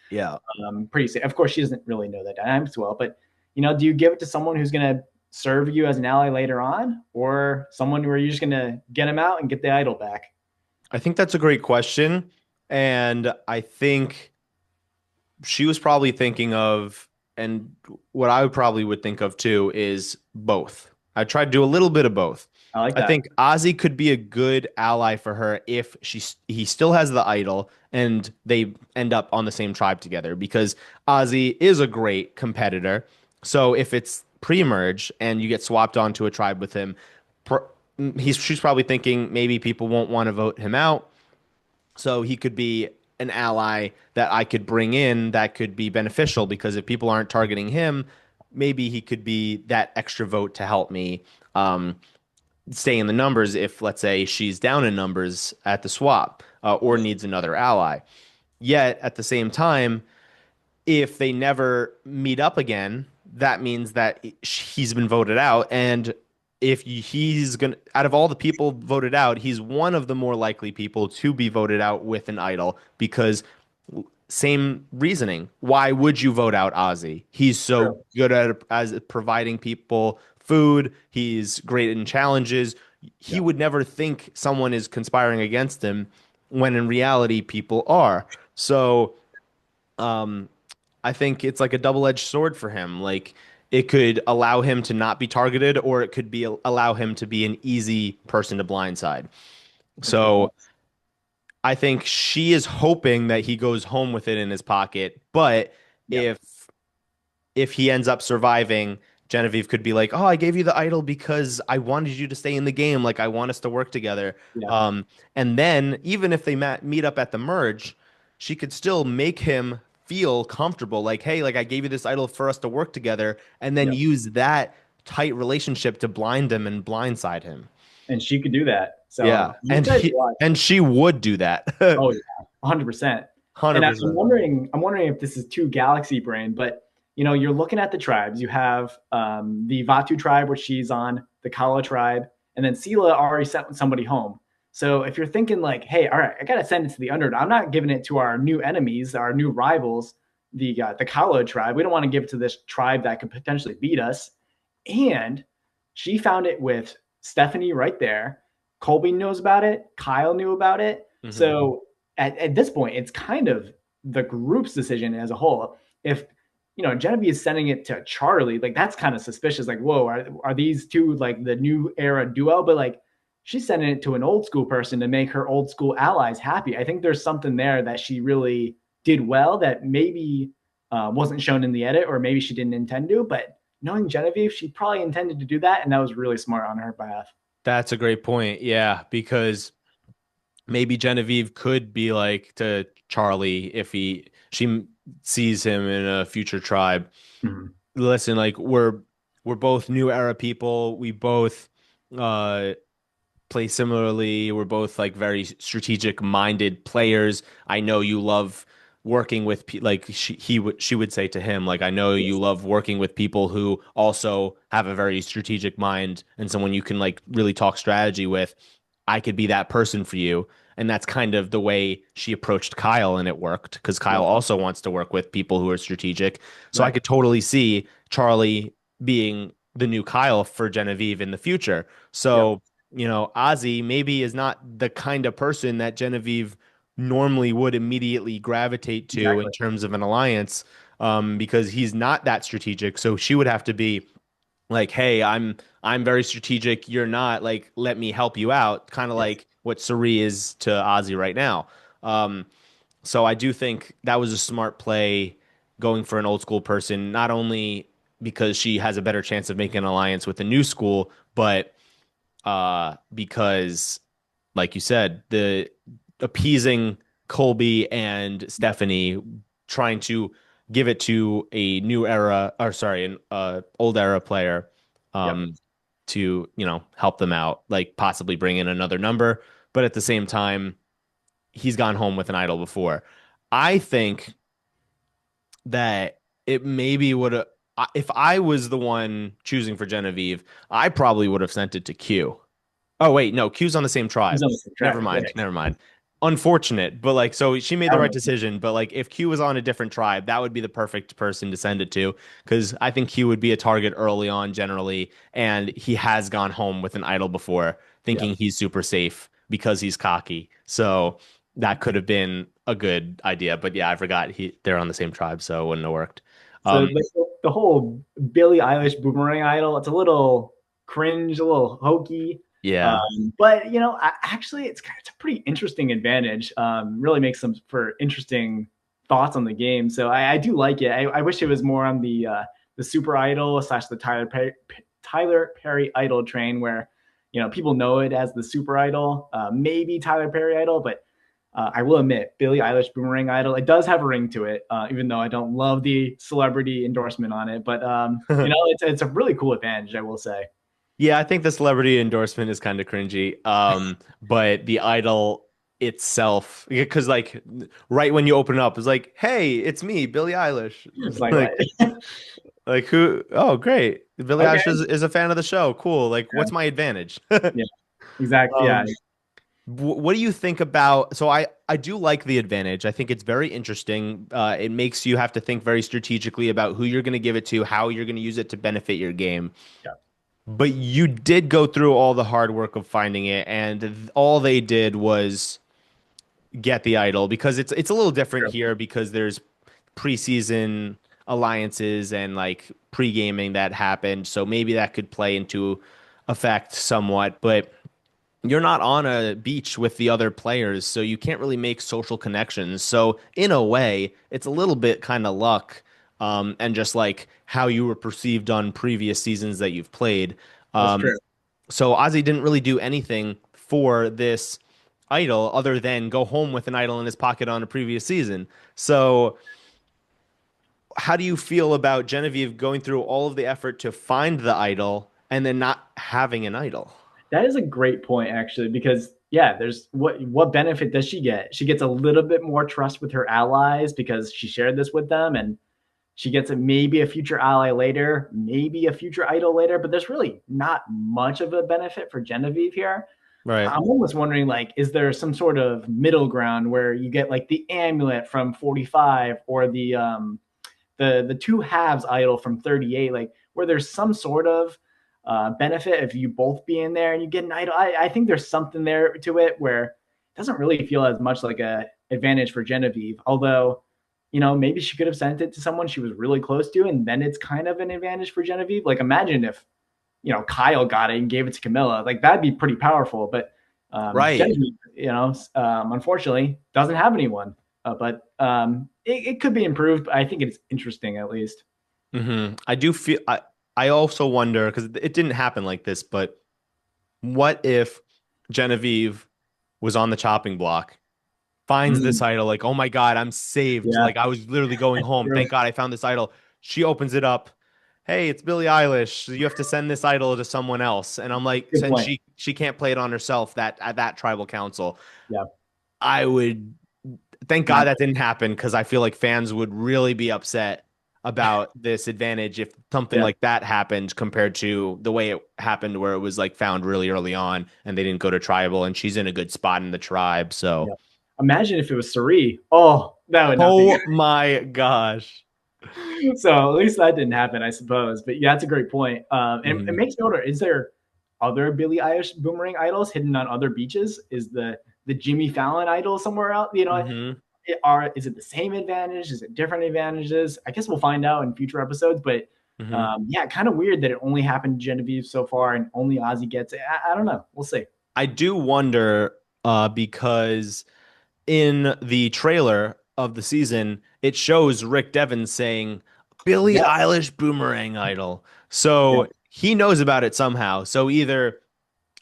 pretty safe. Of course, she doesn't really know that dynamics well, but do you give it to someone who's going to serve you as an ally later on, or someone where you're just going to get him out and get the idol back? I think that's a great question, and I think she was probably thinking of, and what I probably would think of too, is both. I tried to do a little bit of both. I like that. I think Ozzy could be a good ally for her if he still has the idol and they end up on the same tribe together, because Ozzy is a great competitor. So if it's pre-merge and you get swapped onto a tribe with him, she's probably thinking maybe people won't want to vote him out. So he could be an ally that I could bring in that could be beneficial, because if people aren't targeting him, maybe he could be that extra vote to help me stay in the numbers if, let's say, she's down in numbers at the swap or needs another ally. Yet at the same time, if they never meet up again, that means that he's been voted out. And if he's going to, out of all the people voted out, he's one of the more likely people to be voted out with an idol, because same reasoning. Why would you vote out Ozzy? He's so good at as providing people food. He's great in challenges. He would never think someone is conspiring against him, when in reality people are. So I think it's like a double-edged sword for him. Like, it could allow him to not be targeted, or it could be allow him to be an easy person to blindside. So I think she is hoping that he goes home with it in his pocket. But if he ends up surviving, Genevieve could be like, "Oh, I gave you the idol because I wanted you to stay in the game. Like, I want us to work together." And then even if they meet up at the merge, she could still make him feel comfortable. Like, "Hey, like, I gave you this idol for us to work together," and then use that tight relationship to blind him and blindside him. And she could do that. So yeah, and she would do that. Oh yeah, 100%. 100%. And I'm wondering if this is too galaxy brain, but you're looking at the tribes. You have the Vatu tribe, which she's on, the Kala tribe, and then Sela already sent somebody home. So if you're thinking like, hey, all right, I gotta send it to the underdog. I'm not giving it to our new enemies, our new rivals, the Kala tribe. We don't want to give it to this tribe that could potentially beat us. And she found it with Stephanie right there. Colby knows about it. Kyle knew about it. Mm-hmm. So at this point, it's kind of the group's decision as a whole. If Genevieve is sending it to Charlie, like, that's kind of suspicious. Like, whoa, are these two like the new era duo? But like, she's sending it to an old school person to make her old school allies happy. I think there's something there that she really did well that maybe wasn't shown in the edit, or maybe she didn't intend to. But knowing Genevieve, she probably intended to do that, and that was really smart on her behalf. That's a great point. Yeah, because maybe Genevieve could be like to Charlie if she sees him in a future tribe. Mm-hmm. Listen, like, we're both new era people. We both play similarly. We're both like very strategic minded players. I know you love working with like she would say to him, like, I know you love working with people who also have a very strategic mind and someone you can like really talk strategy with. I could be that person for you. And that's kind of the way she approached Kyle, and it worked, because Kyle also wants to work with people who are strategic. So I could totally see Charlie being the new Kyle for Genevieve in the future. So, Ozzy maybe is not the kind of person that Genevieve normally would immediately gravitate to in Exactly. terms of an alliance, because he's not that strategic. So she would have to be like, hey, I'm very strategic, you're not, like, let me help you out, kind of Yes. like what Suri is to Ozzy right now. Um, so I do think that was a smart play, going for an old school person, not only because she has a better chance of making an alliance with the new school, but because, like you said, the appeasing Colby and Stephanie, trying to give it to a new era, or sorry, an old era player, Yep. um, to, help them out, like possibly bring in another number, but at the same time, he's gone home with an idol before. I think that it maybe would have, if I was the one choosing for Genevieve, I probably would have sent it to Q. Oh wait, no, Q's on the same He's tribe. on the same Never track. mind, Right. never mind. Unfortunate, but like, so she made the right Um, decision. But like, if Q was on a different tribe, that would be the perfect person to send it to, because I think Q would be a target early on generally, and he has gone home with an idol before, yeah. thinking he's super safe because he's cocky. So that could have been a good idea. But yeah, I forgot they're on the same tribe, so it wouldn't have worked. So Um, the whole Billie Eilish boomerang idol, it's a little cringe, a little hokey. yeah. But actually, it's a pretty interesting advantage. Really makes some for interesting thoughts on the game. So I do like it. I wish it was more on the Super Idol slash the Tyler Perry Idol train, where people know it as the Super Idol, maybe Tyler Perry Idol, but I will admit, Billie Eilish Boomerang Idol, it does have a ring to it, even though I don't love the celebrity endorsement on it. But it's a really cool advantage, I will say. Yeah, I think the celebrity endorsement is kind of cringy. But the idol itself, because like right when you open it up, it's like, hey, it's me, Billie Eilish. It's like what? Like, like who? Oh, great. Billie Okay, Eilish is a fan of the show. Cool. Like, yeah, what's my advantage? yeah, exactly, yeah, Um, what do you think about? So I do like the advantage. I think it's very interesting. It makes you have to think very strategically about who you're going to give it to, how you're going to use it to benefit your game. yeah. But you did go through all the hard work of finding it, and all they did was get the idol, because it's a little different True. here because there's preseason alliances and like pre-gaming that happened. So maybe that could play into effect somewhat, but you're not on a beach with the other players, so you can't really make social connections. So in a way, it's a little bit kind of luck, and just like how you were perceived on previous seasons that you've played. That's Um, true. so Ozzy didn't really do anything for this idol other than go home with an idol in his pocket on a previous season. So how do you feel about Genevieve going through all of the effort to find the idol and then not having an idol? That is a great point, actually, because there's what benefit does she get? She gets a little bit more trust with her allies because she shared this with them, and she gets maybe a future ally later, maybe a future idol later, but there's really not much of a benefit for Genevieve here. Right. I'm almost wondering, like, is there some sort of middle ground where you get like the amulet from 45 or the two halves idol from 38, like where there's some sort of benefit if you both be in there and you get an idol. I think there's something there to it where it doesn't really feel as much like a advantage for Genevieve, although maybe she could have sent it to someone she was really close to, and then it's kind of an advantage for Genevieve. Like, imagine if Kyle got it and gave it to Camilla, like that'd be pretty powerful. But Right. Genevieve, unfortunately, doesn't have anyone. But it could be improved. But I think it's interesting at least. I do feel I also wonder, because it didn't happen like this, but what if Genevieve was on the chopping block, finds this Mm, idol, like, oh my God, I'm saved. yeah, Like, I was literally going home. true. Thank God I found this idol. She opens it up. Hey, it's Billie Eilish. You have to send this idol to someone else. And I'm like, Good since point. she can't play it on herself, that at that tribal council, Yeah, I would thank God not that didn't happen, because I feel like fans would really be upset about this advantage if something yeah, like that happened, compared to the way it happened where it was like found really early on and they didn't go to tribal, and she's in a good spot in the tribe. So, yeah. Imagine if it was Suri. Oh, that would not be oh my gosh. good. So at least that didn't happen, I suppose. But yeah, that's a great point. And it Mhm. makes me wonder: is there other Billie Eilish boomerang idols hidden on other beaches? Is the the Jimmy Fallon idol somewhere else? Hmm. Is it the same advantage? Is it different advantages? I guess we'll find out in future episodes. But Hmm. yeah, kind of weird that it only happened to Genevieve so far, and only Ozzy gets it. I don't know. We'll see. I do wonder because in the trailer of the season, it shows Rick Devens saying Billie Yes. Eilish Boomerang Idol. Yeah. So he knows about it somehow. So either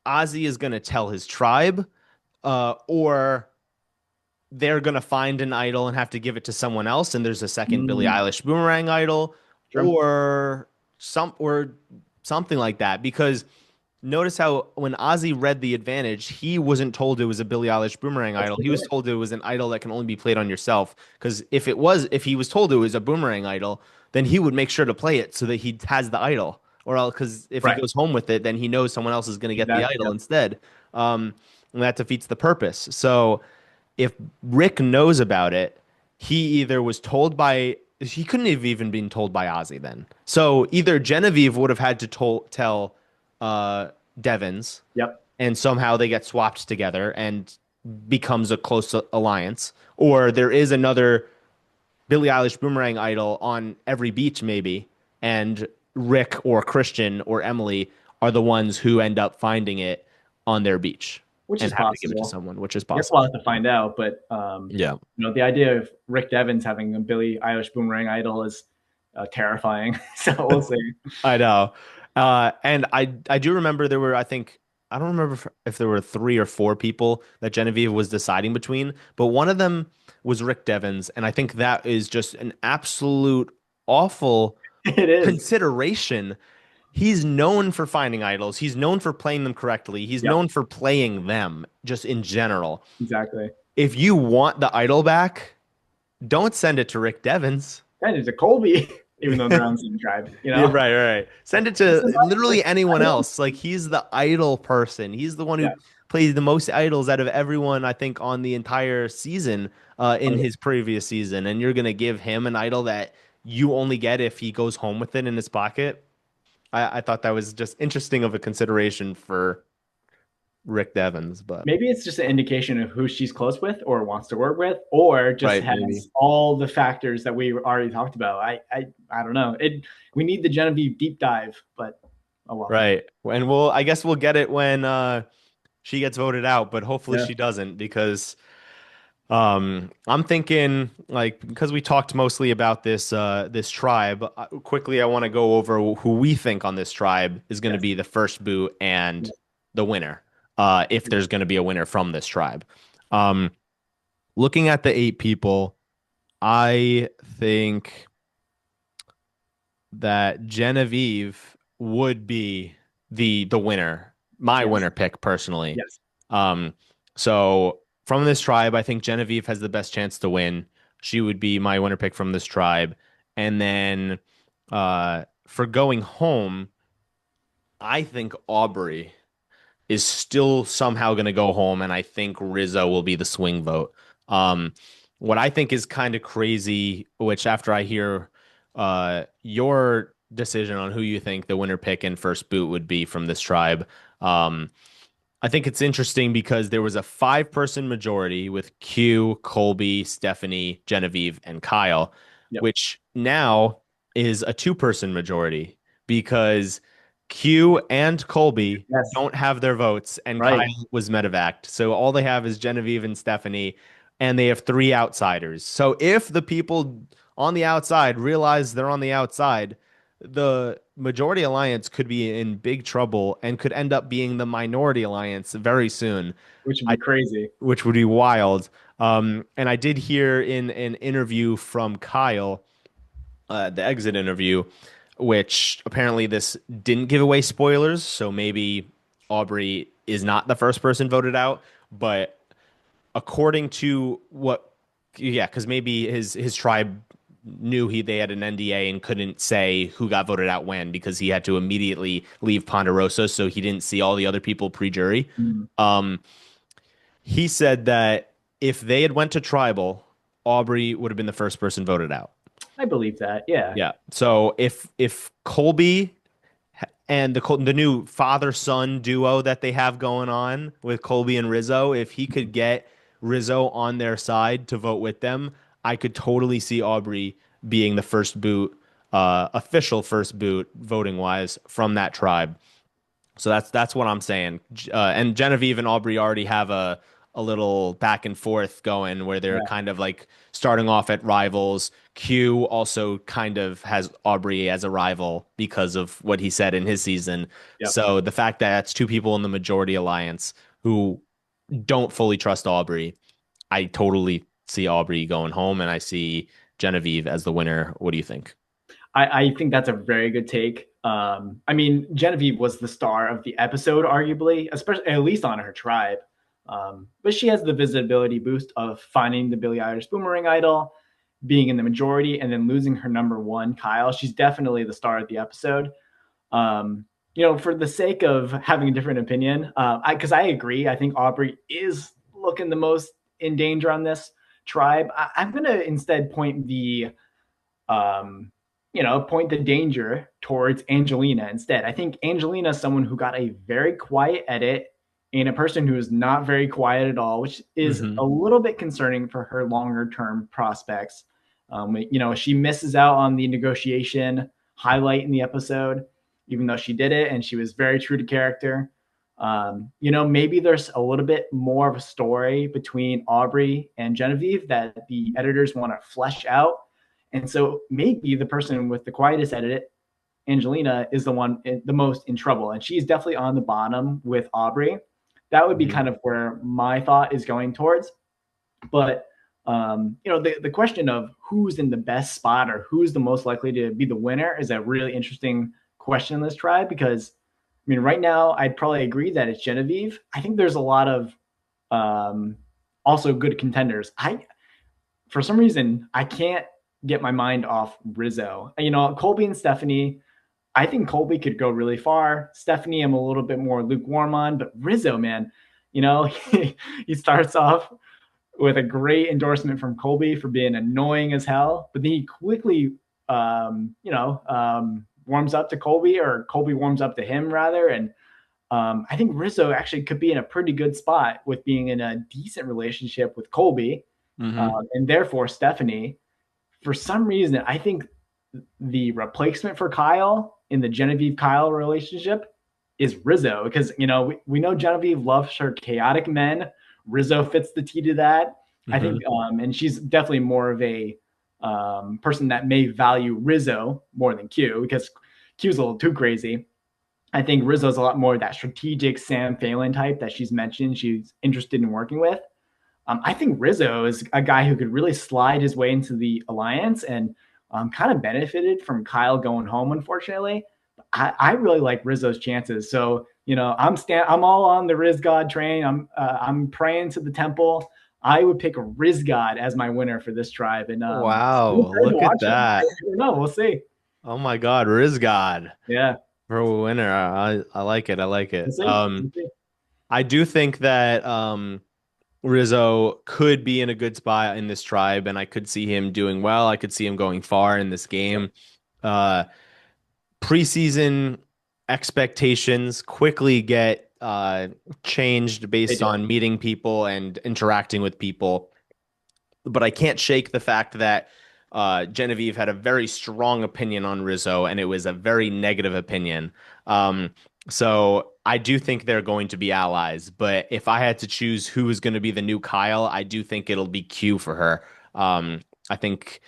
Ozzy is going to tell his tribe, or they're going to find an idol and have to give it to someone else, and there's a second Billie Mm, Eilish Boomerang Idol, true. or something like that. Because notice how when Ozzy read the advantage, he wasn't told it was a Billie Eilish Boomerang That's idol. the He was thing. told it was an idol that can only be played on yourself. Because if he was told it was a Boomerang idol, then he would make sure to play it so that he has the idol. Or else, because if he Right. goes home with it, then he knows someone else is going to get the Exactly. idol Yep. instead. And that defeats the purpose. So if Rick knows about it, he either was told by he couldn't have even been told by Ozzy then. So either Genevieve would have had to tell uh, Devens, Yep. and somehow they get swapped together and becomes a close alliance, or there is another Billie Eilish Boomerang idol on every beach maybe, and Rick or Christian or Emily are the ones who end up finding it on their beach Which and is have to give it to possible. someone, which is I guess we'll possible. have to find out. But Yeah. the idea of Rick Devens having a Billie Eilish Boomerang idol is terrifying. So we'll see. I know. And I do remember there were, I think, I don't remember if there were three or four people that Genevieve was deciding between, but one of them was Rick Devens. And I think that is just an absolute awful It is. consideration. He's known for finding idols. He's known for playing them correctly. He's Yep. known for playing them just in general. Exactly. If you want the idol back, don't send it to Rick Devens. That is a Colby, even though they're on the same tribe. Yeah, right. Send it This to is literally I anyone know. else. Like he's the idol person. He's the one who Yeah. plays the most idols out of everyone, I think, on the entire season, in Oh, yeah. his previous season. And you're gonna give him an idol that you only get if he goes home with it in his pocket. I thought that was just interesting of a consideration for Rick Devens, but Maybe it's just an indication of who she's close with or wants to work with, or just right, maybe. has all the factors that we already talked about. I don't know. We need the Genevieve deep dive, but oh well. Right. And I guess we'll get it when she gets voted out, but hopefully Yeah. she doesn't because I'm thinking like because we talked mostly about this tribe. Quickly, I want to go over who we think on this tribe is going to Yes. be the first boot and Yeah. the winner. If there's going to be a winner from this tribe. Um, Looking at the eight people, I think that Genevieve would be the winner, my Yes. winner pick personally. Yes. Um, so from this tribe, I think Genevieve has the best chance to win. She would be my winner pick from this tribe. And then for going home, I think Aubrey is still somehow going to go home, and I think Rizzo will be the swing vote. Um, what I think is kind of crazy, which after I hear your decision on who you think the winner pick and first boot would be from this tribe, um, I think it's interesting because there was a five-person majority with Q, Colby, Stephanie, Genevieve, and Kyle, Yep. which now is a two-person majority because Q and Colby Yes. don't have their votes, and Kyle Right. was medevaced. So all they have is Genevieve and Stephanie, and they have three outsiders. So if the people on the outside realize they're on the outside, the majority alliance could be in big trouble and could end up being the minority alliance very soon, Which would be crazy. which would be wild. And I did hear in an interview from Kyle, the exit interview, which apparently this didn't give away spoilers. So maybe Aubrey is not the first person voted out, but according to what, yeah, because maybe his tribe knew they had an NDA and couldn't say who got voted out when because he had to immediately leave Ponderosa, so he didn't see all the other people pre-jury. Mm. Um, he said that if they had went to tribal, Aubrey would have been the first person voted out. I believe that. Yeah. Yeah. So if Colby and the new father son duo that they have going on with Colby and Rizzo, if he could get Rizzo on their side to vote with them, I could totally see Aubrey being the first boot, official first boot voting wise from that tribe. So that's what I'm saying. And Genevieve and Aubrey already have a little back and forth going where they're Yeah. kind of like starting off at rivals. Q also kind of has Aubrey as a rival because of what he said in his season. Yep. So the fact that it's two people in the majority alliance who don't fully trust Aubrey, I totally see Aubrey going home and I see Genevieve as the winner. What do you think? I think that's a very good take. I mean, Genevieve was the star of the episode, arguably, especially at least on her tribe. But she has the visibility boost of finding the Billie Eilish Boomerang Idol, being in the majority, and then losing her number one, Kyle. She's definitely the star of the episode. For the sake of having a different opinion, because I agree, I think Aubrey is looking the most in danger on this tribe. I'm going to instead um, point the danger towards Angelina instead. I think Angelina is someone who got a very quiet edit and a person who is not very quiet at all, which is Mm-hmm. a little bit concerning for her longer term prospects. She misses out on the negotiation highlight in the episode, even though she did it and she was very true to character. Maybe there's a little bit more of a story between Aubrey and Genevieve that the editors want to flesh out, and so maybe the person with the quietest edit, Angelina, is the most in trouble. And she's definitely on the bottom with Aubrey. That would be Mm-hmm. kind of where my thought is going towards. But the question of who's in the best spot or who's the most likely to be the winner is a really interesting question in this tribe because I mean, right now I'd probably agree that it's Genevieve. I think there's a lot of um, also good contenders. For some reason, I can't get my mind off Rizzo. Colby and Stephanie, I think Colby could go really far. Stephanie, I'm a little bit more lukewarm on, but Rizzo, man, he starts off with a great endorsement from Colby for being annoying as hell, but then he quickly, warms up to Colby, or Colby warms up to him rather, and I think Rizzo actually could be in a pretty good spot with being in a decent relationship with Colby, Mm-hmm. and therefore Stephanie. For some reason, I think the replacement for Kyle in the Genevieve Kyle relationship is Rizzo because we know Genevieve loves her chaotic men. Rizzo fits the T to that. I Mm-hmm. think, and she's definitely more of a person that may value Rizzo more than Q because Q's a little too crazy. I think Rizzo's a lot more that strategic Sam Phelan type that she's mentioned she's interested in working with. I think Rizzo is a guy who could really slide his way into the alliance and kind of benefited from Kyle going home, unfortunately. I really like Rizzo's chances. So, I'm all on the Riz God train. I'm praying to the temple. I would pick Riz God as my winner for this tribe. And I'm Wow, excited to look at watch him. I that. don't know. We'll see. Oh my God, Riz God Yeah. for a winner. I like it. I like We'll it. see. We'll see. I do think that Rizzo could be in a good spot in this tribe, and I could see him doing well. I could see him going far in this game. Uh, Preseason expectations quickly get changed They based do. on meeting people and interacting with people. But I can't shake the fact that Genevieve had a very strong opinion on Rizzo, and it was a very negative opinion. So I do think they're going to be allies. But if I had to choose who is going to be the new Kyle, I do think it'll be Q for her. I think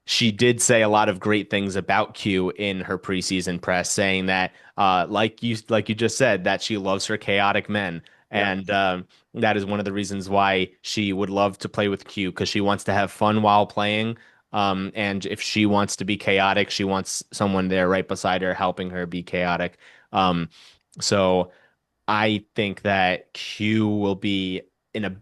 she did say a lot of great things about Q in her preseason press, saying that, like you just said, that she loves her chaotic men, Yeah. and that is one of the reasons why she would love to play with Q because she wants to have fun while playing. And if she wants to be chaotic, she wants someone there right beside her helping her be chaotic. Um, so I think that Q will be in a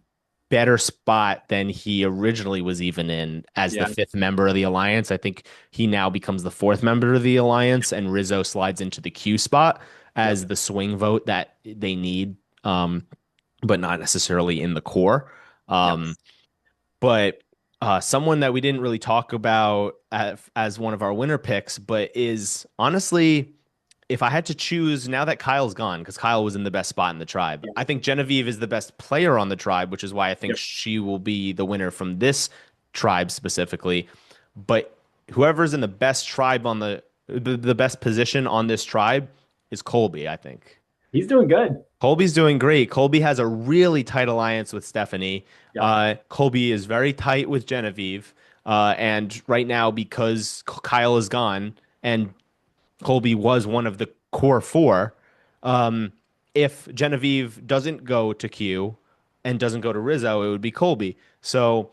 better spot than he originally was even in as the Yeah. fifth member of the alliance. I think he now becomes the fourth member of the alliance, and Rizzo slides into the Q spot Yep. as the swing vote that they need, but not necessarily in the core. Um, Yes. but someone that we didn't really talk about as one of our winner picks, but is honestly if I had to choose now that Kyle's gone, because Kyle was in the best spot in the tribe, I think Genevieve is the best player on the tribe, which is why I think Yep. she will be the winner from this tribe specifically. But whoever's in the best tribe on the best position on this tribe is Colby, I think. He's doing good. Colby's doing great. Colby has a really tight alliance with Stephanie. Yep. Colby is very tight with Genevieve. And right now, because Kyle is gone and Colby was one of the core four. Um, if Genevieve doesn't go to Q and doesn't go to Rizzo, it would be Colby. So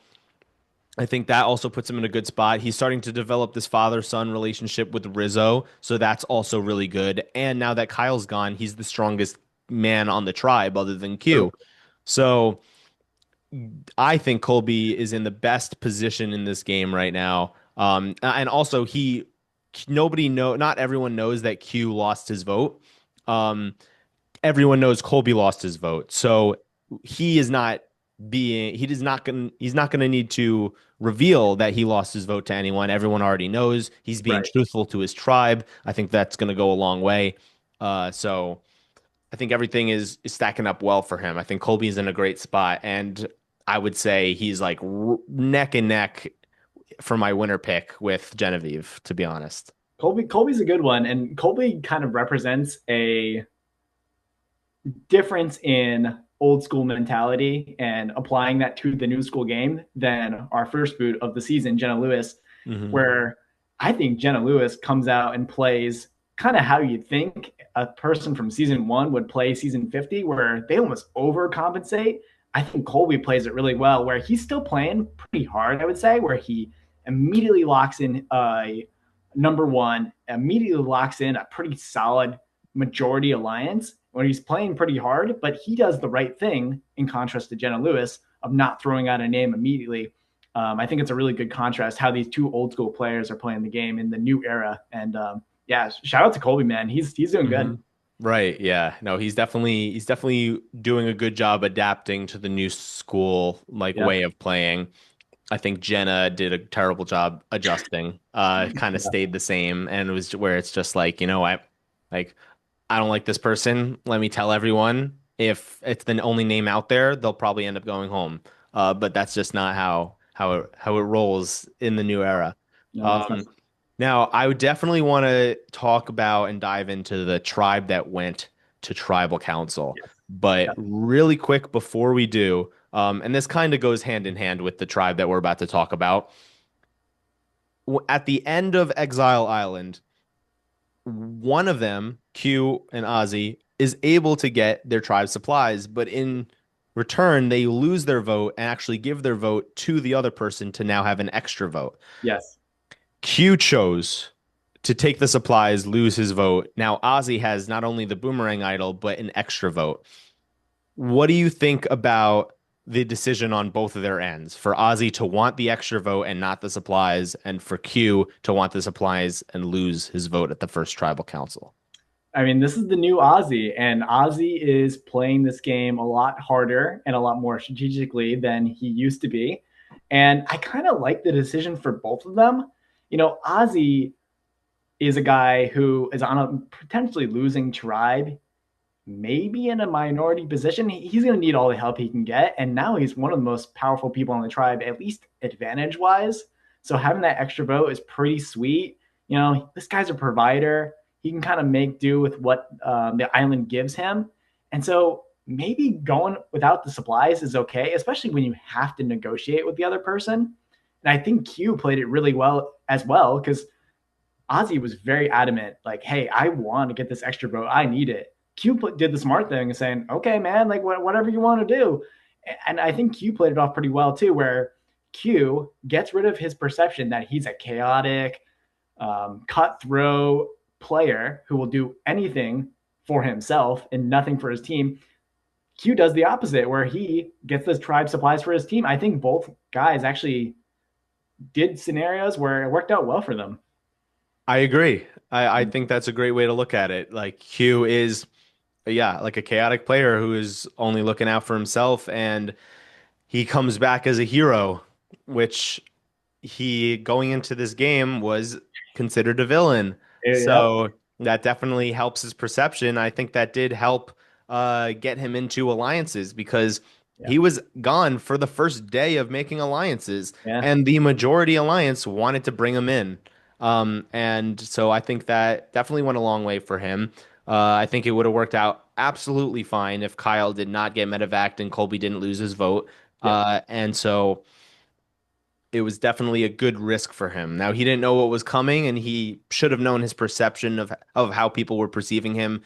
I think that also puts him in a good spot. He's starting to develop this father-son relationship with Rizzo, so that's also really good. And now that Kyle's gone, he's the strongest man on the tribe other than True. Q. So I think Colby is in the best position in this game right now. And also not everyone knows that Q lost his vote. Um, Everyone knows Colby lost his vote. So he is not he's not going to need to reveal that he lost his vote to anyone. Everyone already knows. He's being Right. truthful to his tribe. I think that's going to go a long way. So I think everything is stacking up well for him. I think Colby's in a great spot, and I would say he's like neck and neck for my winner pick with Genevieve, to be honest. Colby's a good one, and Colby kind of represents a difference in old school mentality and applying that to the new school game than our first boot of the season, Jenna Lewis, Hmm. where I think Jenna Lewis comes out and plays kind of how you think a person from season one would play season 50, where they almost overcompensate. I think Colby plays it really well, where he's still playing pretty hard, I would say, where he immediately locks in number one, immediately locks in a pretty solid majority alliance when he's playing pretty hard, but he does the right thing in contrast to Jenna Lewis of not throwing out a name immediately. I think it's a really good contrast how these two old school players are playing the game in the new era. And yeah, shout out to Colby, man. He's doing Hmm. good. Right. Yeah. No, he's definitely doing a good job adapting to the new school like Yep. way of playing. I think Jenna did a terrible job adjusting. Kind of Yeah. stayed the same, and it was where it's just like, like I don't like this person. Let me tell everyone. If it's the only name out there, they'll probably end up going home. But that's just not how it rolls in the new era. No, that's not. Um, Now, I would definitely want to talk about and dive into the tribe that went to tribal council. Yes. But Yep. really quick before we do, and this kind of goes hand in hand with the tribe that we're about to talk about. At the end of Exile Island, one of them, Q and Ozzy, is able to get their tribe supplies, but in return, they lose their vote and actually give their vote to the other person to now have an extra vote. Yes. Q chose to take the supplies, lose his vote. Now Ozzy has not only the boomerang idol, but an extra vote. What do you think about the decision on both of their ends? For Ozzy to want the extra vote and not the supplies, and for Q to want the supplies and lose his vote at the first tribal council? I mean, this is the new Ozzy, and Ozzy is playing this game a lot harder and a lot more strategically than he used to be. And I kind of like the decision for both of them. Ozzy is a guy who is on a potentially losing tribe, maybe in a minority position. He's going to need all the help he can get. And now he's one of the most powerful people on the tribe, at least advantage wise. So having that extra vote is pretty sweet. This guy's a provider. He can kind of make do with what the island gives him. And so maybe going without the supplies is okay, especially when you have to negotiate with the other person. And I think Q played it really well as well because Ozzy was very adamant, like, hey, I want to get this extra vote. I need it. Q did the smart thing and saying, okay, man, like whatever you want to do. And I think Q played it off pretty well too, where Q gets rid of his perception that he's a chaotic, cutthroat player who will do anything for himself and nothing for his team. Q does the opposite, where he gets the tribe supplies for his team. I think both guys actually did scenarios where it worked out well for them. I agree. I think that's a great way to look at it. Like Q is, yeah, like a chaotic player who is only looking out for himself, and he comes back as a hero, which he going into this game was considered a villain. Yep. So that definitely helps his perception. I think that did help get him into alliances because Yeah. he was gone for the first day of making alliances, Yeah. and the majority alliance wanted to bring him in. And so I think that definitely went a long way for him. I think it would have worked out absolutely fine if Kyle did not get medevaced and Colby didn't lose his vote. Yep. And so it was definitely a good risk for him. Now he didn't know what was coming, and he should have known his perception of how people were perceiving him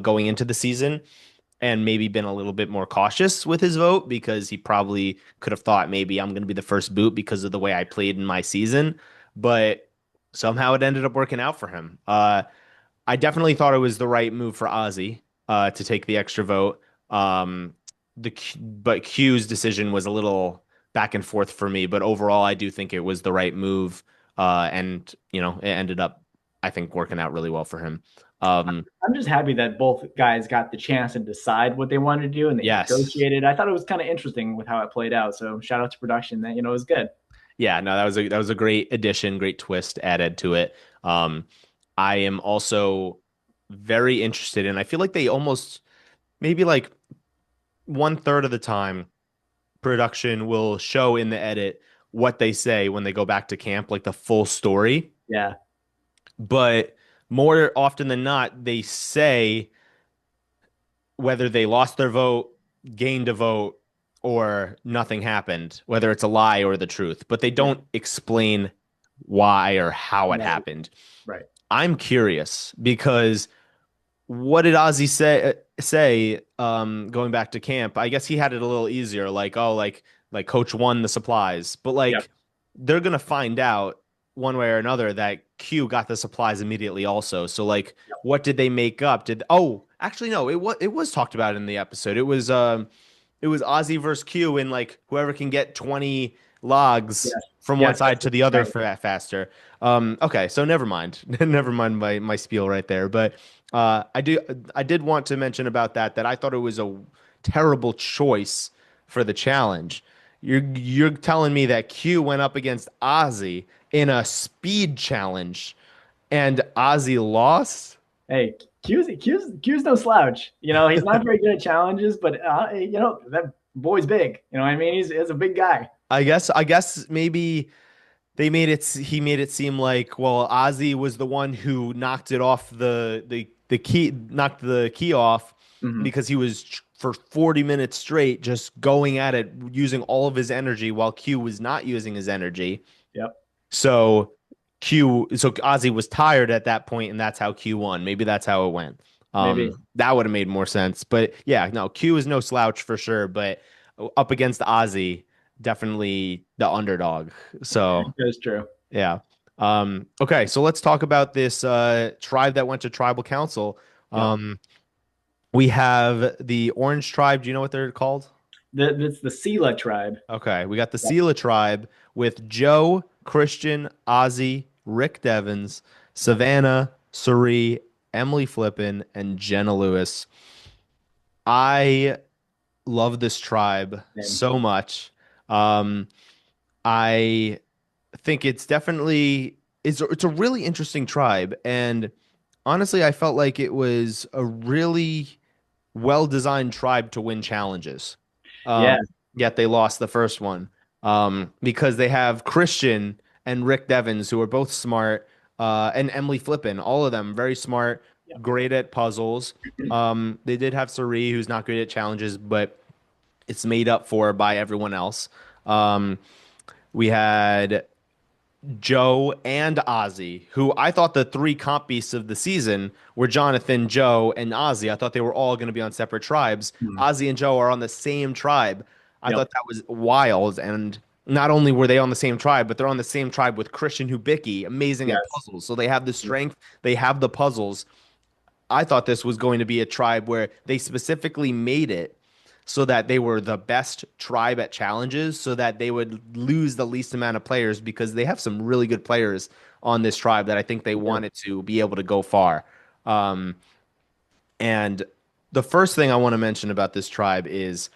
going into the season, and maybe been a little bit more cautious with his vote because he probably could have thought maybe I'm going to be the first boot because of the way I played in my season. But somehow it ended up working out for him. I definitely thought it was the right move for Ozzy to take the extra vote. But Q's decision was a little back and forth for me. But overall, I do think it was the right move, and it ended up, I think, working out really well for him. I'm just happy that both guys got the chance to decide what they wanted to do and they Yes, negotiated. I thought it was kind of interesting with how it played out. So shout out to production that, it was good. yeah, no, that was a great addition, great twist added to it. Um, I am also very interested in. I feel like they almost maybe like one third of the time production will show in the edit what they say when they go back to camp, like the full story. Yeah. But more often than not, they say whether they lost their vote, gained a vote, or nothing happened, whether it's a lie or the truth, but they Yeah. don't explain why or how it Right. happened. Right. I'm curious because what did Ozzy say going back to camp? I guess he had it a little easier, like, oh, like coach won the supplies. But Yep. like they're gonna find out one way or another that Q got the supplies immediately also. So like what did they make up? Actually no, it was talked about in the episode. It was Ozzy versus Q and like whoever can get 20 logs Yes. from one Yes. side to the other Right. faster. Okay, so never mind. Never mind my spiel right there. But I did want to mention about that I thought it was a terrible choice for the challenge. You're telling me that Q went up against Ozzy in a speed challenge and Ozzy lost? Hey, Q's no slouch. He's not very good at challenges, but that boy's big. You know what I mean? He's a big guy. I guess maybe he made it seem like, well, Ozzy was the one who knocked it off the key, knocked the key off Hmm. because he was for 40 minutes straight just going at it using all of his energy while Q was not using his energy. Yep. So so Ozzy was tired at that point, and that's how Q won. Maybe that's how it went. Maybe. That would have made more sense. But yeah, no, Q is no slouch for sure. But up against Ozzy, definitely the underdog. So That's true. yeah. Okay, so let's talk about this tribe that went to tribal council. Yep. Um, we have the Orange tribe. Do you know what they're called? That's the Sela tribe. Okay, we got the Yep. Sela tribe with Joe, Christian, Ozzy, Rick Devens, Savannah, Suri, Emily Flippin, and Jenna Lewis. I love this tribe Same. so much. Um, I think it's a really interesting tribe, and honestly, I felt like it was a really well-designed tribe to win challenges. Yeah. Yet they lost the first one because they have Christian and Rick Devens, who are both smart, and Emily Flippin, all of them very smart, Yep. great at puzzles. They did have Sari, who's not great at challenges, but it's made up for by everyone else. Um, we had Joe and Ozzy, who I thought the three comp beasts of the season were Jonathan, Joe, and Ozzy. I thought they were all going to be on separate tribes. Hmm. Ozzy and Joe are on the same tribe. I Yep. thought that was wild. And not only were they on the same tribe, but they're on the same tribe with Christian Hubicki, amazing at Yes. puzzles. So they have the strength, they have the puzzles. I thought this was going to be a tribe where they specifically made it so that they were the best tribe at challenges, so that they would lose the least amount of players because they have some really good players on this tribe that I think they Yeah. wanted to be able to go far. Um, and the first thing I want to mention about this tribe is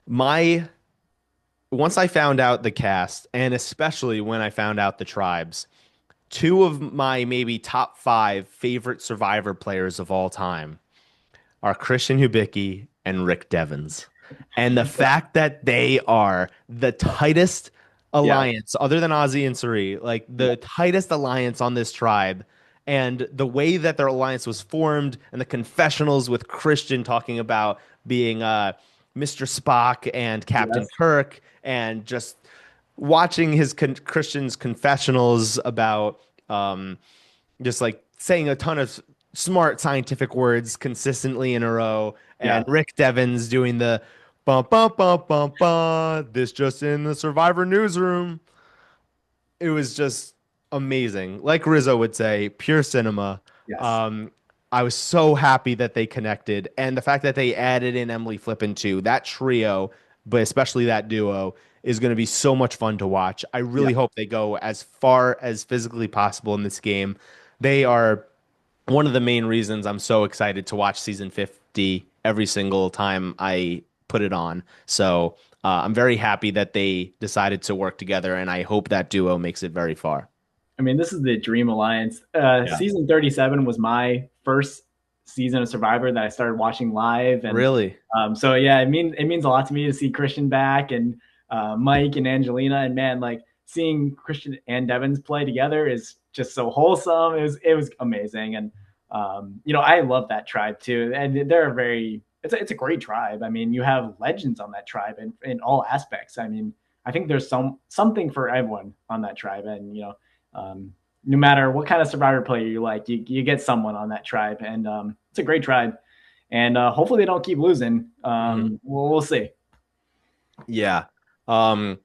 my once I found out the cast, and especially when I found out the tribes, two of my maybe top five favorite Survivor players of all time are Christian Hubicki and Rick Devens. And the fact that they are the tightest Yeah. alliance, other than Ozzy and Suri, like Yeah. the tightest alliance on this tribe, and the way that their alliance was formed, and the confessionals with Christian talking about being Mr. Spock and Captain Yes. Kirk, and just watching Christian's confessionals about um, just like saying a ton of smart scientific words consistently in a row, Yeah. and Rick Devens doing the bum bum bum bum bum. This just in the Survivor newsroom. It was just amazing. Like Rizzo would say, pure cinema. Yes. Um, I was so happy that they connected, and the fact that they added in Emily Flippin too. That trio, but especially that duo, is going to be so much fun to watch. I Yeah. really hope they go as far as physically possible in this game. They are one of the main reasons I'm so excited to watch season 50 every single time I put it on. So I'm very happy that they decided to work together, and I hope that duo makes it very far. I mean, this is the Dream Alliance. Yeah. Season 37 was my first season of Survivor that I started watching live, and Really? so yeah, it means a lot to me to see Christian back and Mike and Angelina, and man, like seeing Christian and Devens play together is just so wholesome. It was amazing, and I love that tribe too, and they're very. It's a great tribe. I mean, you have legends on that tribe in all aspects. I mean, I think there's something for everyone on that tribe, and no matter what kind of Survivor player you like, you get someone on that tribe, and it's a great tribe. And hopefully they don't keep losing. Mhm. We'll see. Yeah. Um,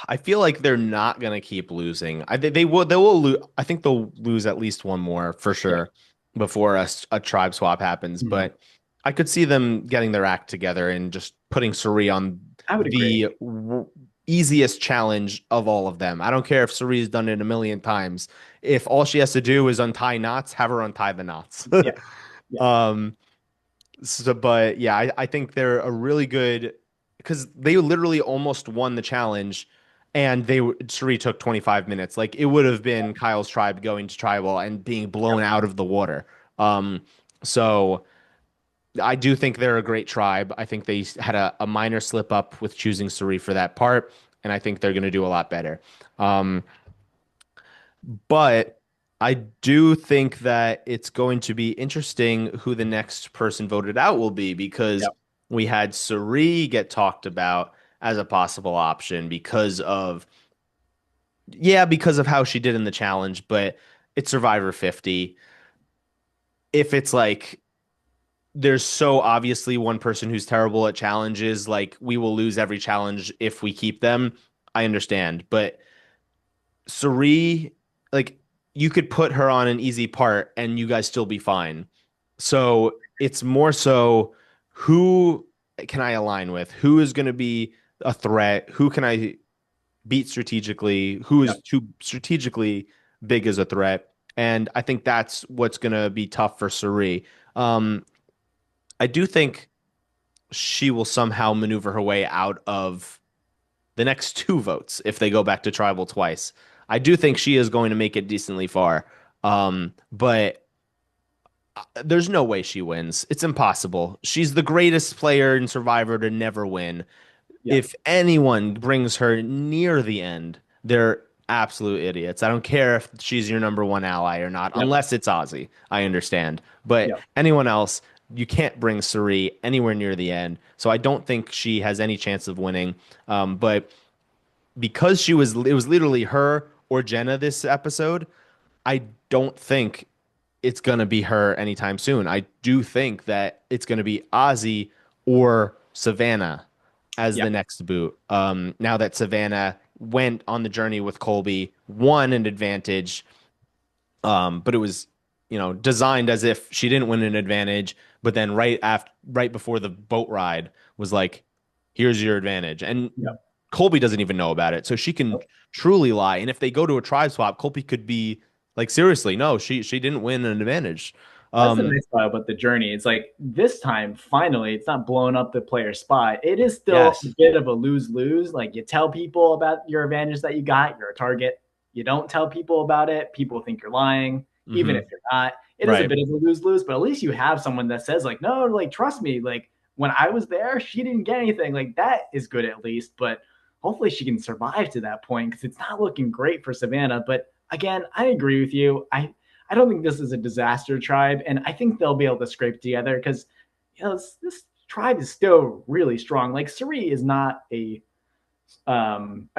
I feel like they're not gonna keep losing. They will lose. I think they'll lose at least one more for Yeah. sure before a tribe swap happens. Mhm. But I could see them getting their act together and just putting Suri on I would agree. the easiest challenge of all of them. I don't care if Suri's done it a million times. If all she has to do is untie knots, have her untie the knots. Yeah, yeah, Um, but yeah, I think they're a really good because they literally almost won the challenge, and Suri took 25 minutes. Like it would have been Kyle's tribe going to tribal and being blown out of the water. So I do think they're a great tribe. I think they had a minor slip up with choosing Suri for that part, and I think they're going to do a lot better. Um, but I do think that it's going to be interesting who the next person voted out will be because yeah, we had Suri get talked about as a possible option because of how she did in the challenge, but it's Survivor 50. If it's like there's so obviously one person who's terrible at challenges, like we will lose every challenge if we keep them. I understand, but Suri, like you could put her on an easy part and you guys still be fine. So it's more so who can I align with? Who is going to be a threat? Who can I beat strategically? Who yeah. is too strategically big as a threat? And I think that's what's going to be tough for Suri. Um, I do think she will somehow maneuver her way out of the next two votes if they go back to tribal twice. I do think she is going to make it decently far. But there's no way she wins. It's impossible. She's the greatest player in Survivor to never win. Yeah. If anyone brings her near the end, they're absolute idiots. I don't care if she's your number one ally or not, Yep. unless it's Ozzy. I understand. But Yep. anyone else, you can't bring Suri anywhere near the end. So I don't think she has any chance of winning. But because it was literally her or Jenna this episode, I don't think it's gonna be her anytime soon. I do think that it's gonna be Ozzy or Savannah as Yeah. the next boot. Now that Savannah went on the journey with Colby, won an advantage, but it was designed as if she didn't win an advantage, but then right before the boat ride was like, here's your advantage. And Yeah. Colby doesn't even know about it. So she can truly lie. And if they go to a tribe swap, Colby could be like, seriously, no, she didn't win an advantage. That's the Um, nice part about the journey. It's like this time, finally, it's not blowing up the player spot. It is still a yes. bit of a lose lose. Like you tell people about your advantage that you got, you're a target. you don't tell people about it, people think you're lying, even Hmm. if you're not. It is a Right. bit of a lose-lose, but at least you have someone that says like, no, like trust me, like when I was there, she didn't get anything. Like that is good at least, but hopefully she can survive to that point because it's not looking great for Savannah. But again, I agree with you. I don't think this is a disaster tribe, and I think they'll be able to scrape together because this tribe is still really strong. Like Suri is not a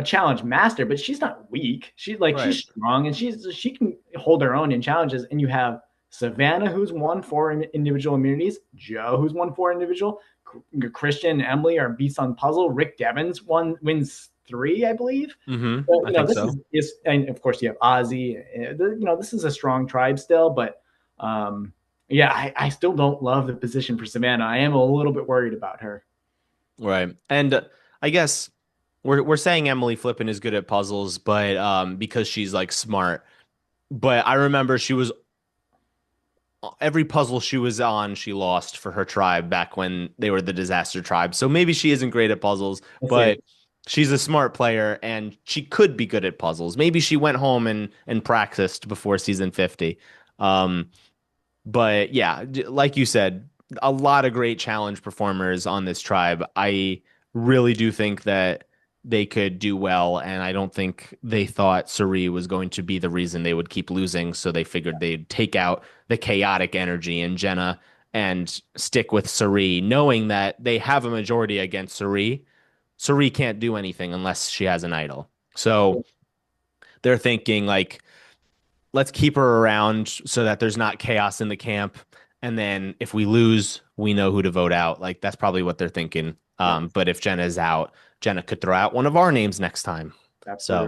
challenge master, but she's not weak. She's Right. strong and she can hold her own in challenges. And you have Savannah who's won 4 individual immunities, Joe who's won 4 individual, Christian and Emily are beasts on puzzle. Rick Devens wins 3, I believe. Hmm. But I think this so. is and of course you have Ozzy. This is a strong tribe still, but yeah, I still don't love the position for Savannah. I am a little bit worried about her. Right. And I guess we're saying Emily Flippin is good at puzzles, but because she's like smart. But I remember she was every puzzle she was on, she lost for her tribe back when they were the disaster tribe. So maybe she isn't great at puzzles, Let's see. but she's a smart player and she could be good at puzzles. Maybe she went home and practiced before season 50. Um, but yeah, like you said, a lot of great challenge performers on this tribe. I really do think that they could do well, and I don't think they thought Suri was going to be the reason they would keep losing. So they figured they'd take out the chaotic energy in Jenna and stick with Suri, knowing that they have a majority against Suri. Suri can't do anything unless she has an idol. So they're thinking like let's keep her around so that there's not chaos in the camp. And then if we lose, we know who to vote out. Like that's probably what they're thinking. Yep, But if Jenna is out, Jenna could throw out one of our names next time. absolutely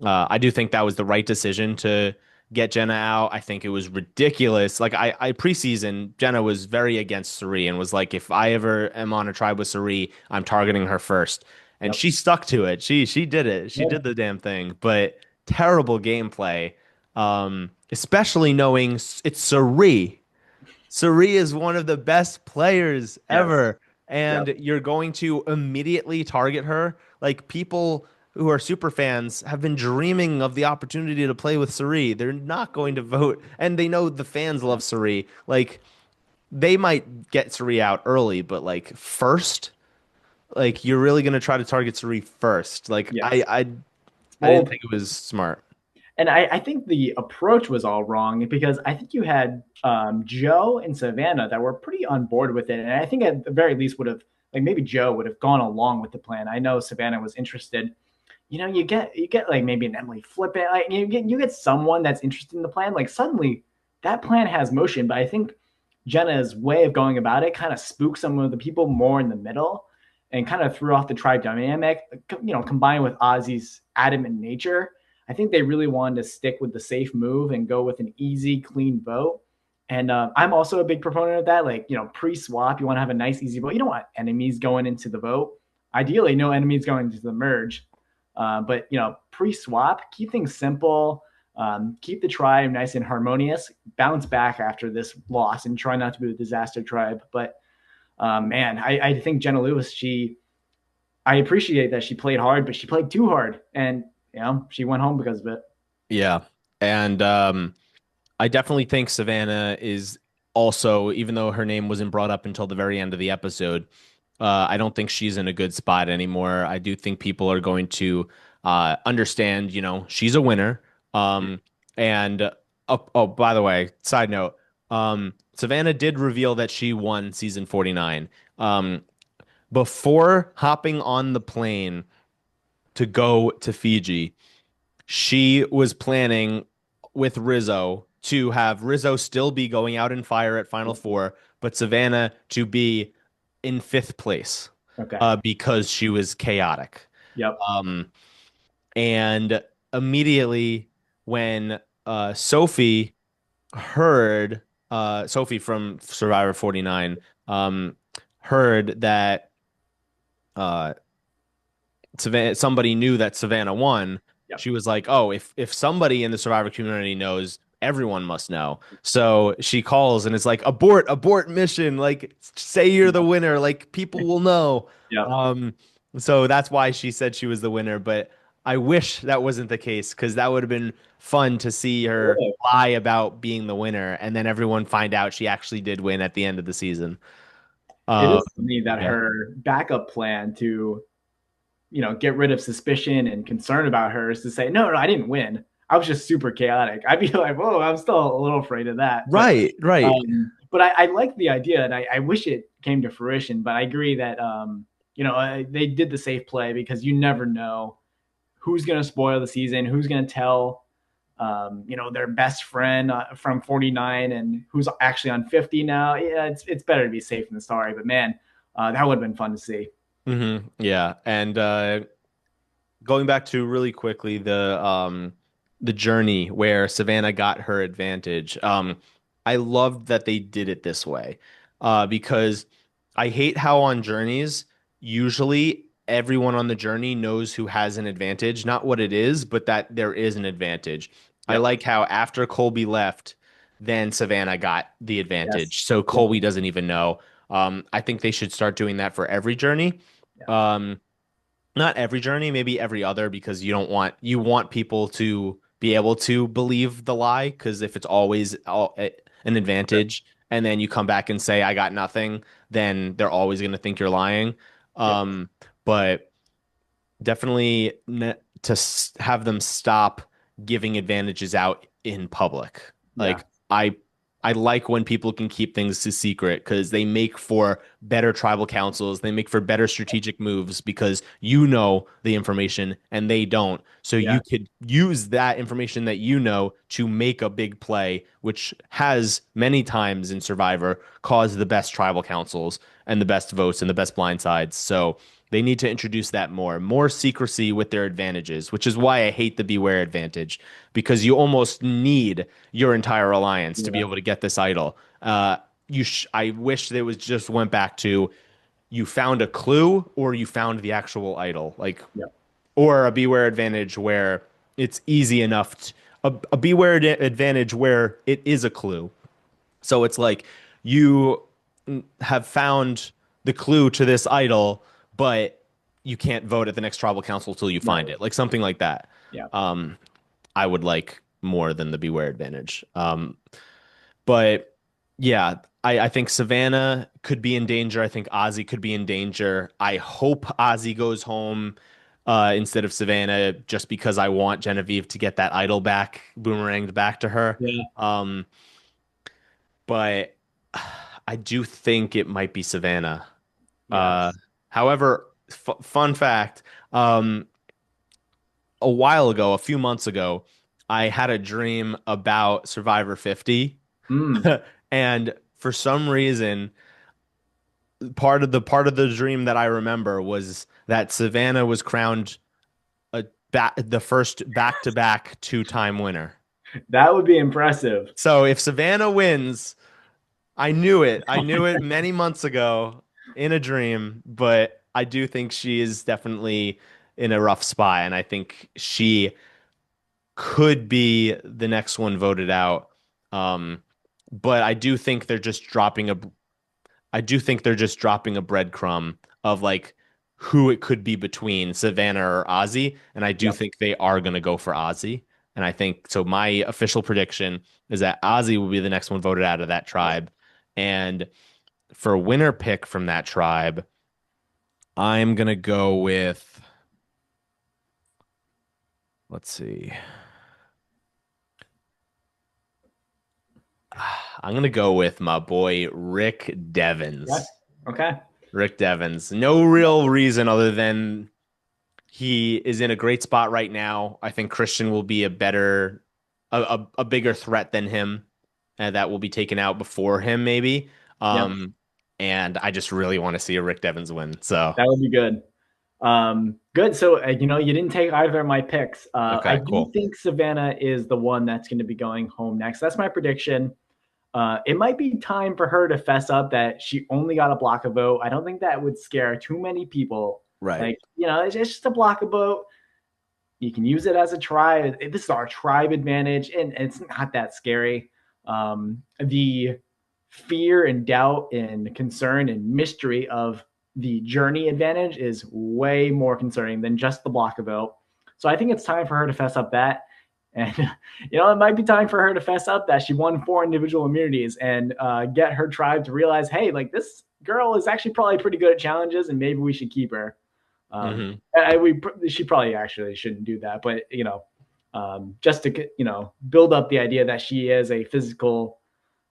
So right. I do think that was the right decision to get Jenna out. I think it was ridiculous. Like I preseason, Jenna was very against Suri and was like, if I ever am on a tribe with Suri, I'm targeting her first. And Yep. she stuck to it. She did it. She did Yep. the damn thing. But terrible gameplay. Especially knowing it's Suri. Suri is one of the best players Yes. ever, Yep. and you're going to immediately target her. Like people who are super fans have been dreaming of the opportunity to play with Suri. They're not going to vote, and they know the fans love Suri. Like they might get Suri out early, but like first, like you're really going to try to target Suri first. Like Yes. I didn't Well, think it was smart. and I think the approach was all wrong because I think you had Joe and Savannah that were pretty on board with it, and I think at the very least would have like maybe Joe would have gone along with the plan. I know Savannah was interested. You get like maybe an Emily Flippin, like you get someone that's interested in the plan. Like suddenly that plan has motion, but I think Jenna's way of going about it kind of spooked some of the people more in the middle and kind of threw off the tribe dynamic. Combined with Ozzy's adamant nature, I think they really wanted to stick with the safe move and go with an easy, clean vote. And I'm also a big proponent of that. Like, pre-swap, you want to have a nice, easy vote. You don't want enemies going into the vote. Ideally, no enemies going into the merge. But pre-swap, keep things simple. Keep the tribe nice and harmonious. Bounce back after this loss and try not to be a disaster tribe. But man, I think Jenna Lewis, I appreciate that she played hard, but she played too hard, and she went home because of it. Yeah. And I definitely think Savannah is also, even though her name wasn't brought up until the very end of the episode, I don't think she's in a good spot anymore. I do think people are going to understand, she's a winner. And oh, by the way, side note, Savannah did reveal that she won season 49. Before hopping on the plane to go to Fiji, she was planning with Rizzo to have Rizzo still be going out in fire at Final Four, but Savannah to be in fifth place Okay. because she was chaotic. Yep. Um, and immediately when Sophie heard, Sophie from Survivor 49, heard that uh, somebody knew that Savannah won, Yep. she was like, "Oh, if somebody in the Survivor community knows, everyone must know." So she calls and it's like, "Abort mission! Like, say you're the winner. Like, people will know." Yep. Um, so that's why she said she was the winner. But I wish that wasn't the case because that would have been fun to see her lie about being the winner and then everyone find out she actually did win at the end of the season. It Um, is funny that yeah. her backup plan to, get rid of suspicion and concern about her is to say, no, no, I didn't win. I was just super chaotic. I'd be like, whoa, I'm still a little afraid of that. Right, right. But I like the idea, and I wish it came to fruition. But I agree that they did the safe play because you never know who's going to spoil the season, who's going to tell their best friend from 49 and who's actually on 50 now. Yeah, it's better to be safe than sorry. But man, that would have been fun to see. Yeah. And going back to really quickly the journey where Savannah got her advantage. I loved that they did it this way. Because I hate how on journeys, usually everyone on the journey knows who has an advantage, not what it is, but that there is an advantage. I Yep. like how after Colby left, then Savannah got the Yes. advantage. So Yep. Colby doesn't even know. I think they should start doing that for every journey. Yeah. Um, Not every journey, maybe every other, because you want people to be able to believe the lie. Because if it's always an Sure. advantage, and then you come back and say I got nothing, then they're always going to think you're lying. Yep. But definitely have them stop giving advantages out in public. Yeah. Like I like when people can keep things a secret because they make for better tribal councils. They make for better strategic moves because you know the information and they don't. So Yeah. you could use that information that you know to make a big play, which has many times in Survivor caused the best tribal councils and the best votes and the best blind sides. So they need to introduce that more secrecy with their advantages, which is why I hate the beware advantage because you almost need your entire alliance to be Yeah. able to get this idol. I wish they was just went back to you found a clue or you found the actual idol, like Yep. or a beware advantage where it's easy enough. A beware advantage where it is a clue. So it's like you have found the clue to this idol, but you can't vote at the next tribal council till you Right. find it, like something like that. Yeah. I would like more than the beware advantage. But yeah, I think Savannah could be in danger. I think Ozzy could be in danger. I hope Ozzy goes home instead of Savannah, just because I want Genevieve to get that idol back, boomeranged back to her. Yeah. Um, but I do think it might be Savannah. Uh, Yes. However, fun fact, a while ago, a few months ago, I had a dream about Survivor 50. Mm. And for some reason, part of the dream that I remember was that Savannah was crowned the first back-to-back two-time winner. That would be impressive. So if Savannah wins, I knew it. I knew it many months ago in a dream, but I do think she is definitely in a rough spot, and I think she could be the next one voted out. Um, but I do think they're just dropping a breadcrumb of like who it could be between Savannah or Ozzy, and I do Yep. think they are going to go for Ozzy. And I think so. My official prediction is that Ozzy will be the next one voted out of that tribe, and for a winner pick from that tribe, I'm gonna go with. Let's see. I'm gonna go with my boy Rick Yes. Devens. Okay. Rick Devens. No real reason other than he is in a great spot right now. I think Christian will be a bigger threat than him, and that will be taken out before him, maybe. Yep. Um, and I just really want to see a Rick Devens win. So, That would be good. Good. So, you didn't take either of my picks. I okay, do cool. think Savannah is the one that's going to be going home next. That's my prediction. It might be time for her to fess up that she only got a block a vote. I don't think that would scare too many people. Right. Like, it's just a block a vote. You can use it as a tribe. This is our tribe advantage, and it's not that scary. The fear and doubt and concern and mystery of the journey advantage is way more concerning than just the block of vote. So I think it's time for her to fess up that. And, it might be time for her to fess up that she won 4 individual immunities and get her tribe to realize, hey, like this girl is actually probably pretty good at challenges and maybe we should keep her. She probably actually shouldn't do that, but, just to, build up the idea that she is a physical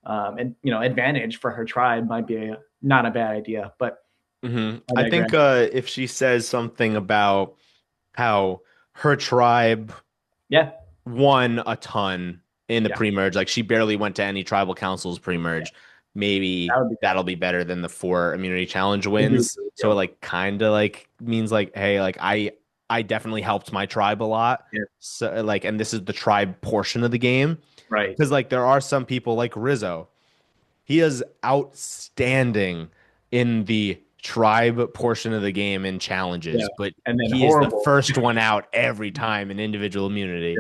and, advantage for her tribe might be not a bad idea. But I think if she says something about how her tribe won a ton in the pre-merge, like she barely went to any tribal councils pre-merge, maybe that'll be better than the 4 immunity challenge wins. So it like kind of like means like, hey, like I definitely helped my tribe a lot. So like, and this is the tribe portion of the game, right? Because like there are some people like Rizzo, he is outstanding in the tribe portion of the game in challenges, but he is the first one out every time in individual immunity.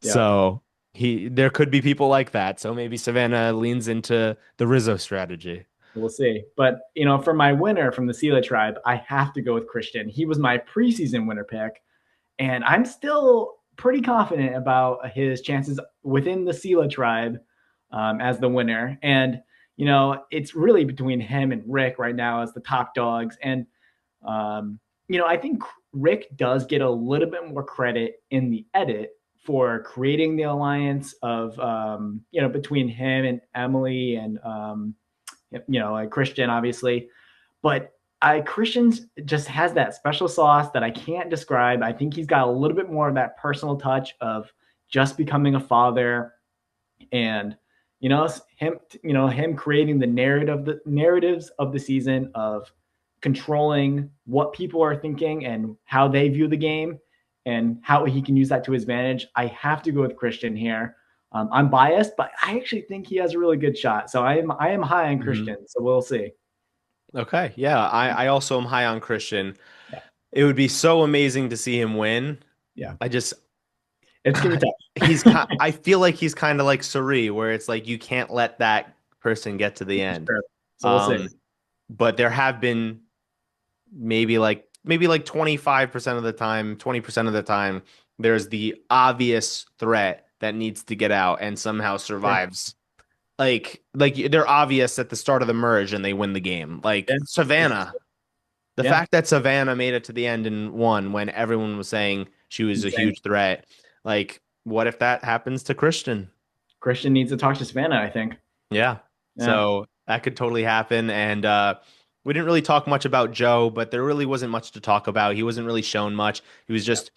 So there could be people like that. So maybe Savannah leans into the Rizzo strategy. We'll see. But, for my winner from the Sela tribe, I have to go with Christian. He was my preseason winner pick. And I'm still pretty confident about his chances within the Sela tribe as the winner. And, it's really between him and Rick right now as the top dogs. And, I think Rick does get a little bit more credit in the edit for creating the alliance of, between him and Emily and, like Christian, obviously. But Christian's just has that special sauce that I can't describe. I think he's got a little bit more of that personal touch of just becoming a father and, him creating the narratives of the season of controlling what people are thinking and how they view the game and how he can use that to his advantage. I have to go with Christian here. I'm biased, but I actually think he has a really good shot. So I am high on Christian. So we'll see. Okay. Yeah. I also am high on Christian. Yeah. It would be so amazing to see him win. Yeah. It's gonna be tough. I feel like he's kind of like Suri, where it's like you can't let that person get to the end. Sure. So we'll see. But there have been maybe like 25% of the time, 20% of the time, there's the obvious threat that needs to get out and somehow survives. Yeah. Like they're obvious at the start of the merge and they win the game. Like Savannah. The fact that Savannah made it to the end and won when everyone was saying she was a huge threat. Like, what if that happens to Christian? Christian needs to talk to Savannah, I think. Yeah. So that could totally happen. And we didn't really talk much about Joe, but there really wasn't much to talk about. He wasn't really shown much. He was just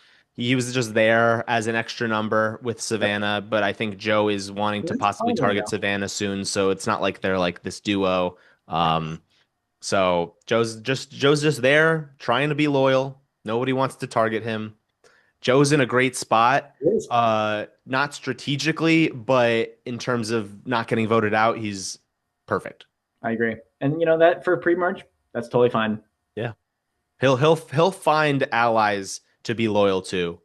there as an extra number with Savannah, but I think Joe is wanting to possibly target Savannah soon, so it's not like they're like this duo. So Joe's just there trying to be loyal. Nobody wants to target him. Joe's in a great spot, not strategically, but in terms of not getting voted out, he's perfect. I agree. And that for pre-merge, that's totally fine. Yeah. He'll find allies to be loyal to,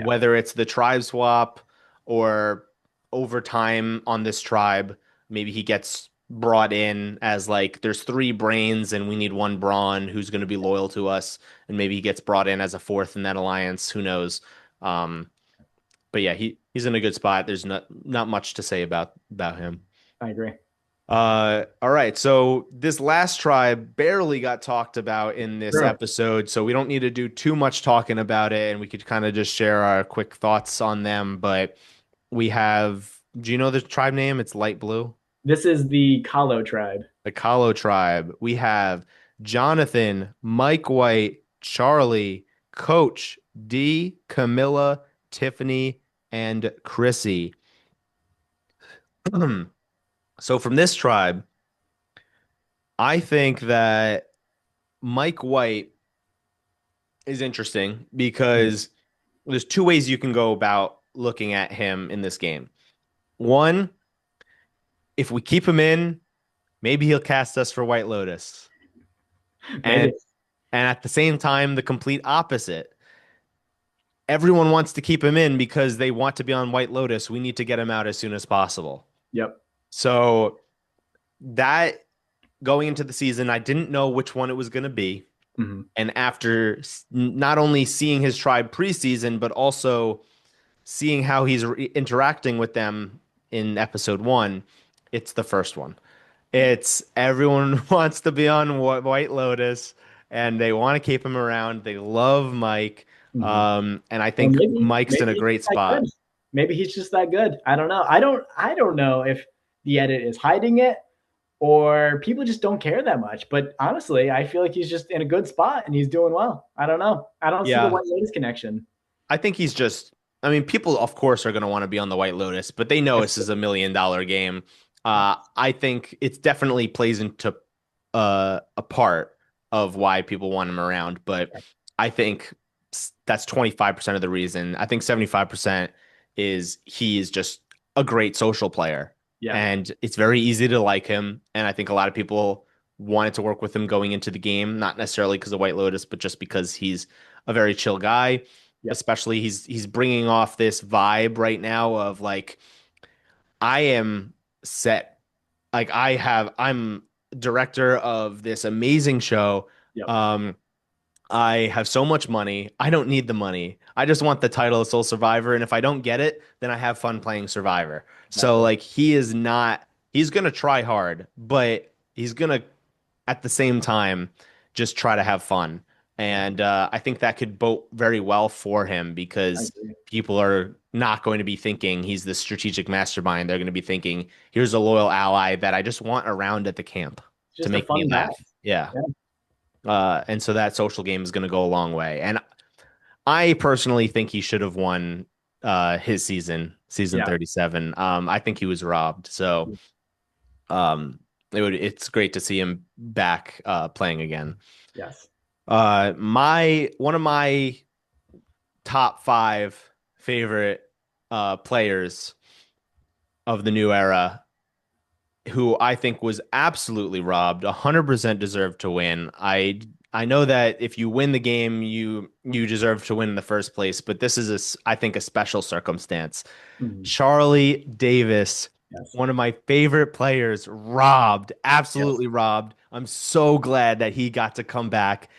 whether it's the tribe swap or over time on this tribe, maybe he gets brought in as like there's 3 brains and we need 1 brawn who's going to be loyal to us, and maybe he gets brought in as a 4th in that alliance, who knows. But yeah, he's in a good spot. There's not much to say about him. I agree. All right, so this last tribe barely got talked about in this episode, so we don't need to do too much talking about it, and we could kind of just share our quick thoughts on them. But we have, do you know the tribe name? It's light blue. This is the Kahlo tribe. The Kahlo tribe. We have Jonathan, Mike White, Charlie, Coach, D, Camilla, Tiffany, and Chrissy. So from this tribe, I think that Mike White is interesting because there's 2 ways you can go about looking at him in this game. One, if we keep him in, maybe he'll cast us for White Lotus. And at the same time, the complete opposite. Everyone wants to keep him in because they want to be on White Lotus. We need to get him out as soon as possible. Yep. So that going into the season, I didn't know which one it was going to be. Mhm. And after not only seeing his tribe preseason, but also seeing how he's interacting with them in episode one, it's the first one. It's everyone wants to be on White Lotus and they want to keep him around. They love Mike. Mhm. And I Well, think Mike's in maybe a he's great just that good. spot. Maybe he's just that good. I don't know. I don't know if the edit is hiding it or people just don't care that much. But honestly, I feel like he's just in a good spot and he's doing well. I don't know. I don't see the Yeah. White Lotus connection. I think he's just, I mean, people, of course, are going to want to be on the White Lotus, but they know this is $1 million game. Yeah. I think it definitely plays into a part of why people want him around, but I think that's 25% of the reason. I think 75% is he is just a great social player, Yeah. and it's very easy to like him. And I think a lot of people wanted to work with him going into the game, not necessarily because of White Lotus, but just because he's a very chill guy. Yep. Especially he's bringing off this vibe right now of like I am set, like I'm director of this amazing show. Yep. um I have so much money. I don't need the money. I just want the title of Soul Survivor. And if I don't get it, then I have fun playing Survivor. So Exactly. like he's gonna try hard, but he's gonna at the same time just try to have fun. And I think that could vote very well for him I because agree. people are not going to be thinking he's the strategic mastermind. They're going to be thinking, here's a loyal ally that I just want around at the camp It's to just a make me fun guy. laugh. Yeah. Yeah. And so that social game is going to go a long way. And I personally think he should have won his season Yeah. 37. I think he was robbed. So um, it's great to see him back playing again. Yes. My one of my top five favorite players of the new era, who I think was absolutely robbed, 100% deserved to win. I know that if you win the game, you deserve to win in the first place, but this is I think a special circumstance. Mhm. Charlie Davis, Yes. one of my favorite players, robbed, Yes. absolutely robbed. I'm so glad that he got to come back.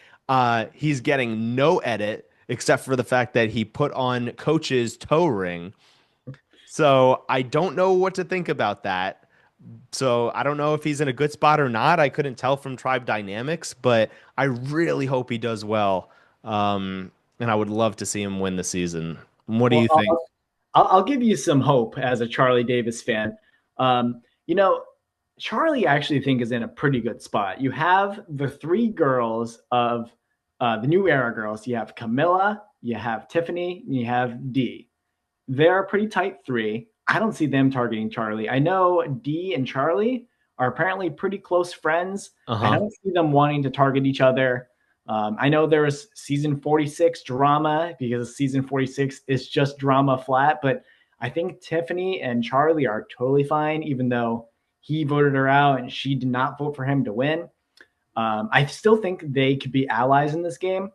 He's getting no edit except for the fact that he put on Coach's toe ring. So I don't know what to think about that. So I don't know if he's in a good spot or not. I couldn't tell from Tribe Dynamics, but I really hope he does well. And I would love to see him win the season. What do Well, you think? I'll give you some hope as a Charlie Davis fan. You know, Charlie I actually think is in a pretty good spot. You have the three girls of the new era girls. You have Camilla, you have Tiffany, and you have Dee. They're a pretty tight three. I don't see them targeting Charlie. I know Dee and Charlie are apparently pretty close friends. I Uh-huh. don't see them wanting to target each other. I know there was season 46 drama because season 46 is just drama flat, but I think Tiffany and Charlie are totally fine, even though he voted her out and she did not vote for him to win. I still think they could be allies in this game.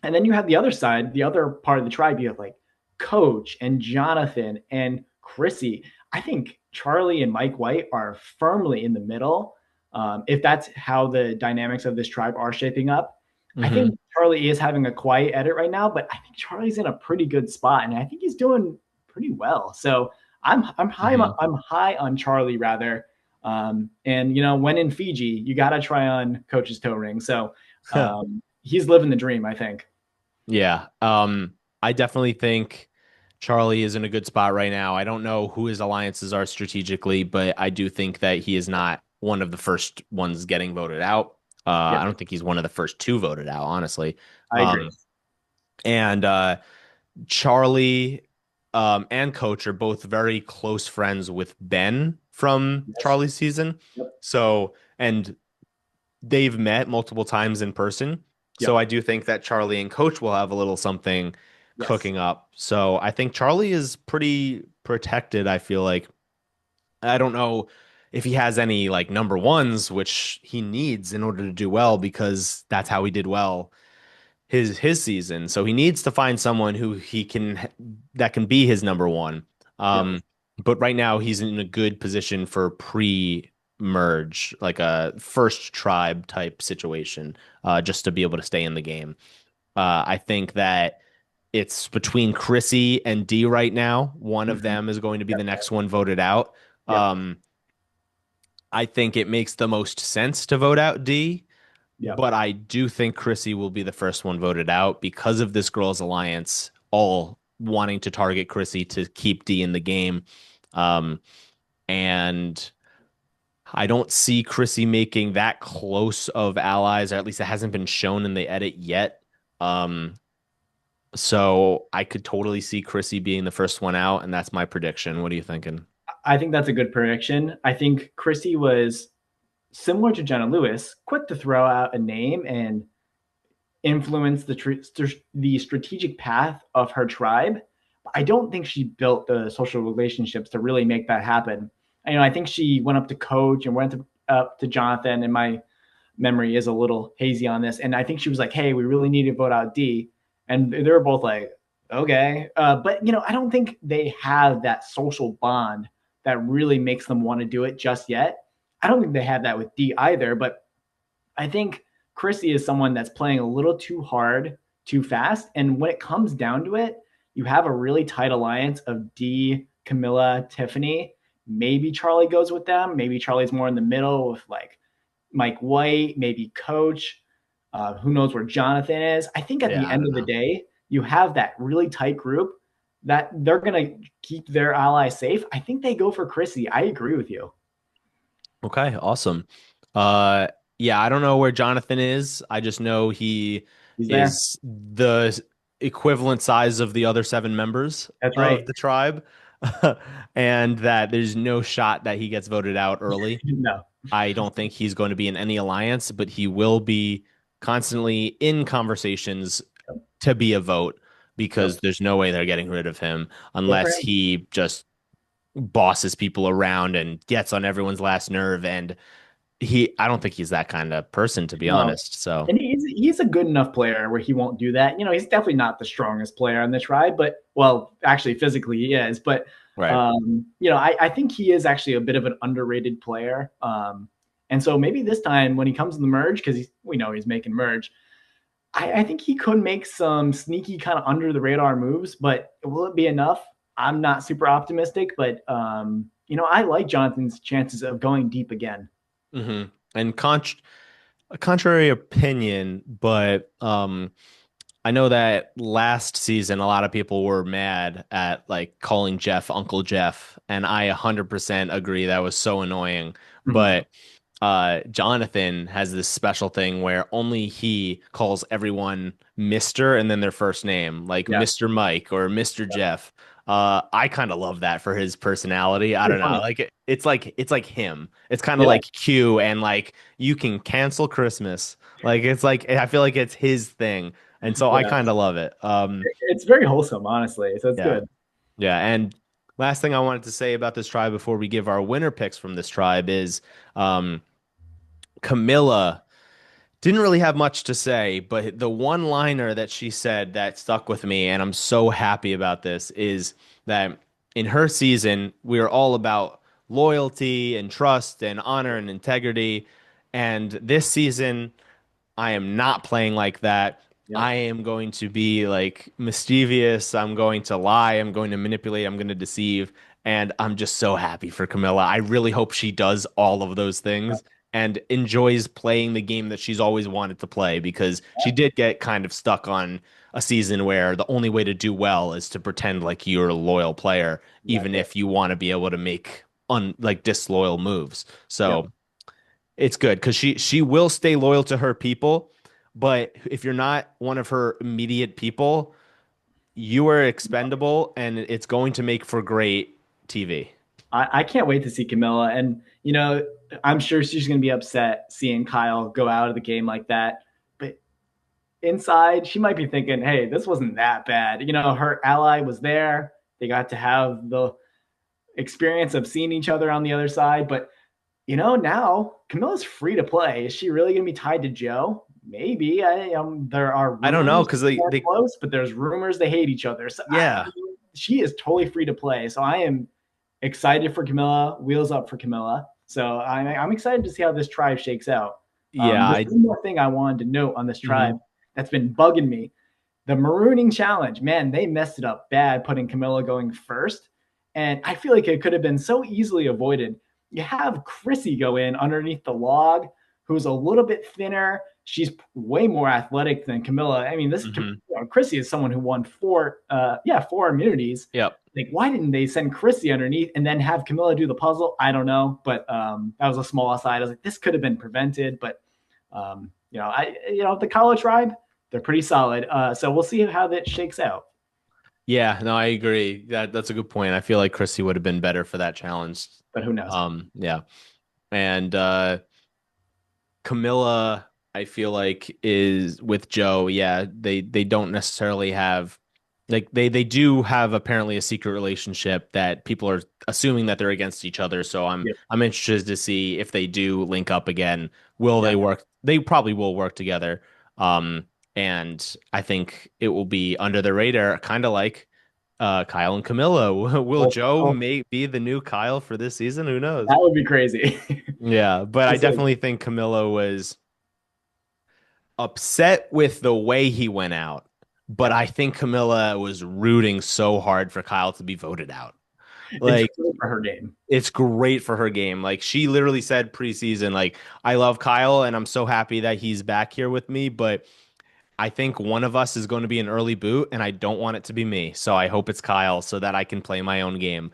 And then you have the other side, the other part of the tribe. You have like Coach and Jonathan and Chrissy. I think Charlie and Mike White are firmly in the middle. If that's how the dynamics of this tribe are shaping up, I Hmm. think Charlie is having a quiet edit right now, but I think Charlie's in a pretty good spot, and I think he's doing pretty well. So Hmm. I'm high on Charlie rather. And you know, when in Fiji, you got to try on Coach's toe ring. So he's living the dream, I think. Yeah. I definitely think Charlie is in a good spot right now. I don't know who his alliances are strategically, but I do think that he is not one of the first ones getting voted out. Yeah, I don't think he's one of the first two voted out, honestly. I agree. Um, and Charlie and Coach are both very close friends with Ben from Yes. Charlie's season. Yep. So, and they've met multiple times in person. So Yep. I do think that Charlie and Coach will have a little something Yes. cooking up. So I think Charlie is pretty protected, I feel like. I don't know if he has any like number ones, which he needs in order to do well, because that's how he did well his season. So he needs to find someone who he can that can be his number one. Yep. But right now he's in a good position for pre. merge, like a first tribe type situation, just to be able to stay in the game. I think that it's between Chrissy and D right now. One of Mhm. them is going to be the Yep. next one voted out. Yep. Um, I think it makes the most sense to vote out D, Yep. but I do think Chrissy will be the first one voted out because of this Girls Alliance all wanting to target Chrissy to keep D in the game. Um, and I don't see Chrissy making that close of allies, or at least it hasn't been shown in the edit yet. Um, so I could totally see Chrissy being the first one out, and that's my prediction. What are you thinking? I think that's a good prediction. I think Chrissy was similar to Jenna Lewis, quick to throw out a name and influence the strategic path of her tribe. I don't think she built the social relationships to really make that happen. I think she went up to coach and up to Jonathan, and my memory is a little hazy on this. And I think she was like, "Hey, we really need to vote out D," and they were both like, "Okay," but I don't think they have that social bond that really makes them want to do it just yet. I don't think they have that with D either, but I think Chrissy is someone that's playing a little too hard, too fast. And when it comes down to it, you have a really tight alliance of D, Camilla, Tiffany. Maybe Charlie goes with them. Maybe Charlie's more in the middle with like Mike White, maybe Coach. Who knows where Jonathan is? I think at the Yeah, I end don't of the know. day, you have that really tight group that they're going to keep their ally safe. I think they go for Chrissy. I agree with you. Okay, awesome. Uh, yeah, I don't know where Jonathan is. I just know he He's there. is the equivalent size of the other seven members That's of right. the tribe, and that there's no shot that he gets voted out early. No. I don't think he's going to be in any alliance, but he will be constantly in conversations Yep. to be a vote Yep. because there's no way they're getting rid of him Good for unless him. he just bosses people around and gets on everyone's last nerve. And I don't think he's that kind of person, to be No. honest. So, And he's a good enough player where he won't do that. He's definitely not the strongest player on the tribe, but well, actually physically he is. But right. I think he is actually a bit of an underrated player. And so maybe this time when he comes in the merge, because we know he's making merge, I think he could make some sneaky kind of under the radar moves, but will it be enough? I'm not super optimistic, but I like Jonathan's chances of going deep again. hmm And a contrary opinion, but I know that last season a lot of people were mad at like calling Jeff Uncle Jeff, and I 100% agree that was so annoying. Mhm. But Jonathan has this special thing where only he calls everyone Mr. and then their first name, like Yeah. Mr. Mike or Mr. Jeff. I kind of love that for his personality. I Pretty don't know. funny. Like it's like him. It's kind of Yeah. like Q and like you can cancel Christmas. Like it's like I feel like it's his thing. And so I Yeah. kind of love it. It's very wholesome, honestly. So it's Yeah. good. Yeah. And last thing I wanted to say about this tribe before we give our winner picks from this tribe is um Camilla didn't really have much to say, but the one liner that she said that stuck with me, and I'm so happy about this, is that in her season, we are all about loyalty and trust and honor and integrity. And this season, I am not playing like that. Yep. I am going to be like mischievous. I'm going to lie. I'm going to manipulate. I'm going to deceive. And I'm just so happy for Camilla. I really hope she does all of those Yep. things and enjoys playing the game that she's always wanted to play because she did get kind of stuck on a season where the only way to do well is to pretend like you're a loyal player, even Exactly. if you want to be able to make like disloyal moves. Yep. So it's good because she will stay loyal to her people, but if you're not one of her immediate people, you are expendable, and it's going to make for great TV. I can't wait to see Camilla. And, I'm sure she's going to be upset seeing Kyle go out of the game like that. But inside, she might be thinking, hey, this wasn't that bad. Her ally was there. They got to have the experience of seeing each other on the other side. But, now Camilla's free to play. Is she really going to be tied to Joe? Maybe. There are I don't know rumors because they're they close, but there's rumors they hate each other. So yeah. she is totally free to play. So I am excited for Camilla. Wheels up for Camilla. So I'm excited to see how this tribe shakes out. Yeah, There's one more thing I wanted to note on this tribe mhm. that's been bugging me. The marooning challenge, man, they messed it up bad putting Camilla going first. And I feel like it could have been so easily avoided. You have Chrissy go in underneath the log, who's a little bit thinner. She's way more athletic than Camilla. I mean, Mhm. Chrissy is someone who won four immunities. Yep. Like, why didn't they send Chrissy underneath and then have Camilla do the puzzle? I don't know, but that was a small aside. I was like, this could have been prevented, but the Kala tribe, they're pretty solid. So we'll see how that shakes out. Yeah, no, I agree. That's a good point. I feel like Chrissy would have been better for that challenge. But who knows? Yeah. And Camilla, I feel like is with Joe. Yeah, they don't necessarily have like they do have apparently a secret relationship that people are assuming that they're against each other. So Yep. I'm interested to see if they do link up again. Will Yeah. they work? They probably will work together. Um, and I think it will be under the radar, kind of like Kyle and Camilla. Will Joe Oh, may be the new Kyle for this season? Who knows? that would be crazy. Yeah, but I definitely think Camilla was upset with the way he went out, but Yeah. I think Camilla was rooting so hard for Kyle to be voted out. It's Like great for her game. it's great for her game. Like she literally said preseason, like, I love Kyle and I'm so happy that he's back here with me, but I think one of us is going to be an early boot and I don't want it to be me. So I hope it's Kyle so that I can play my own game.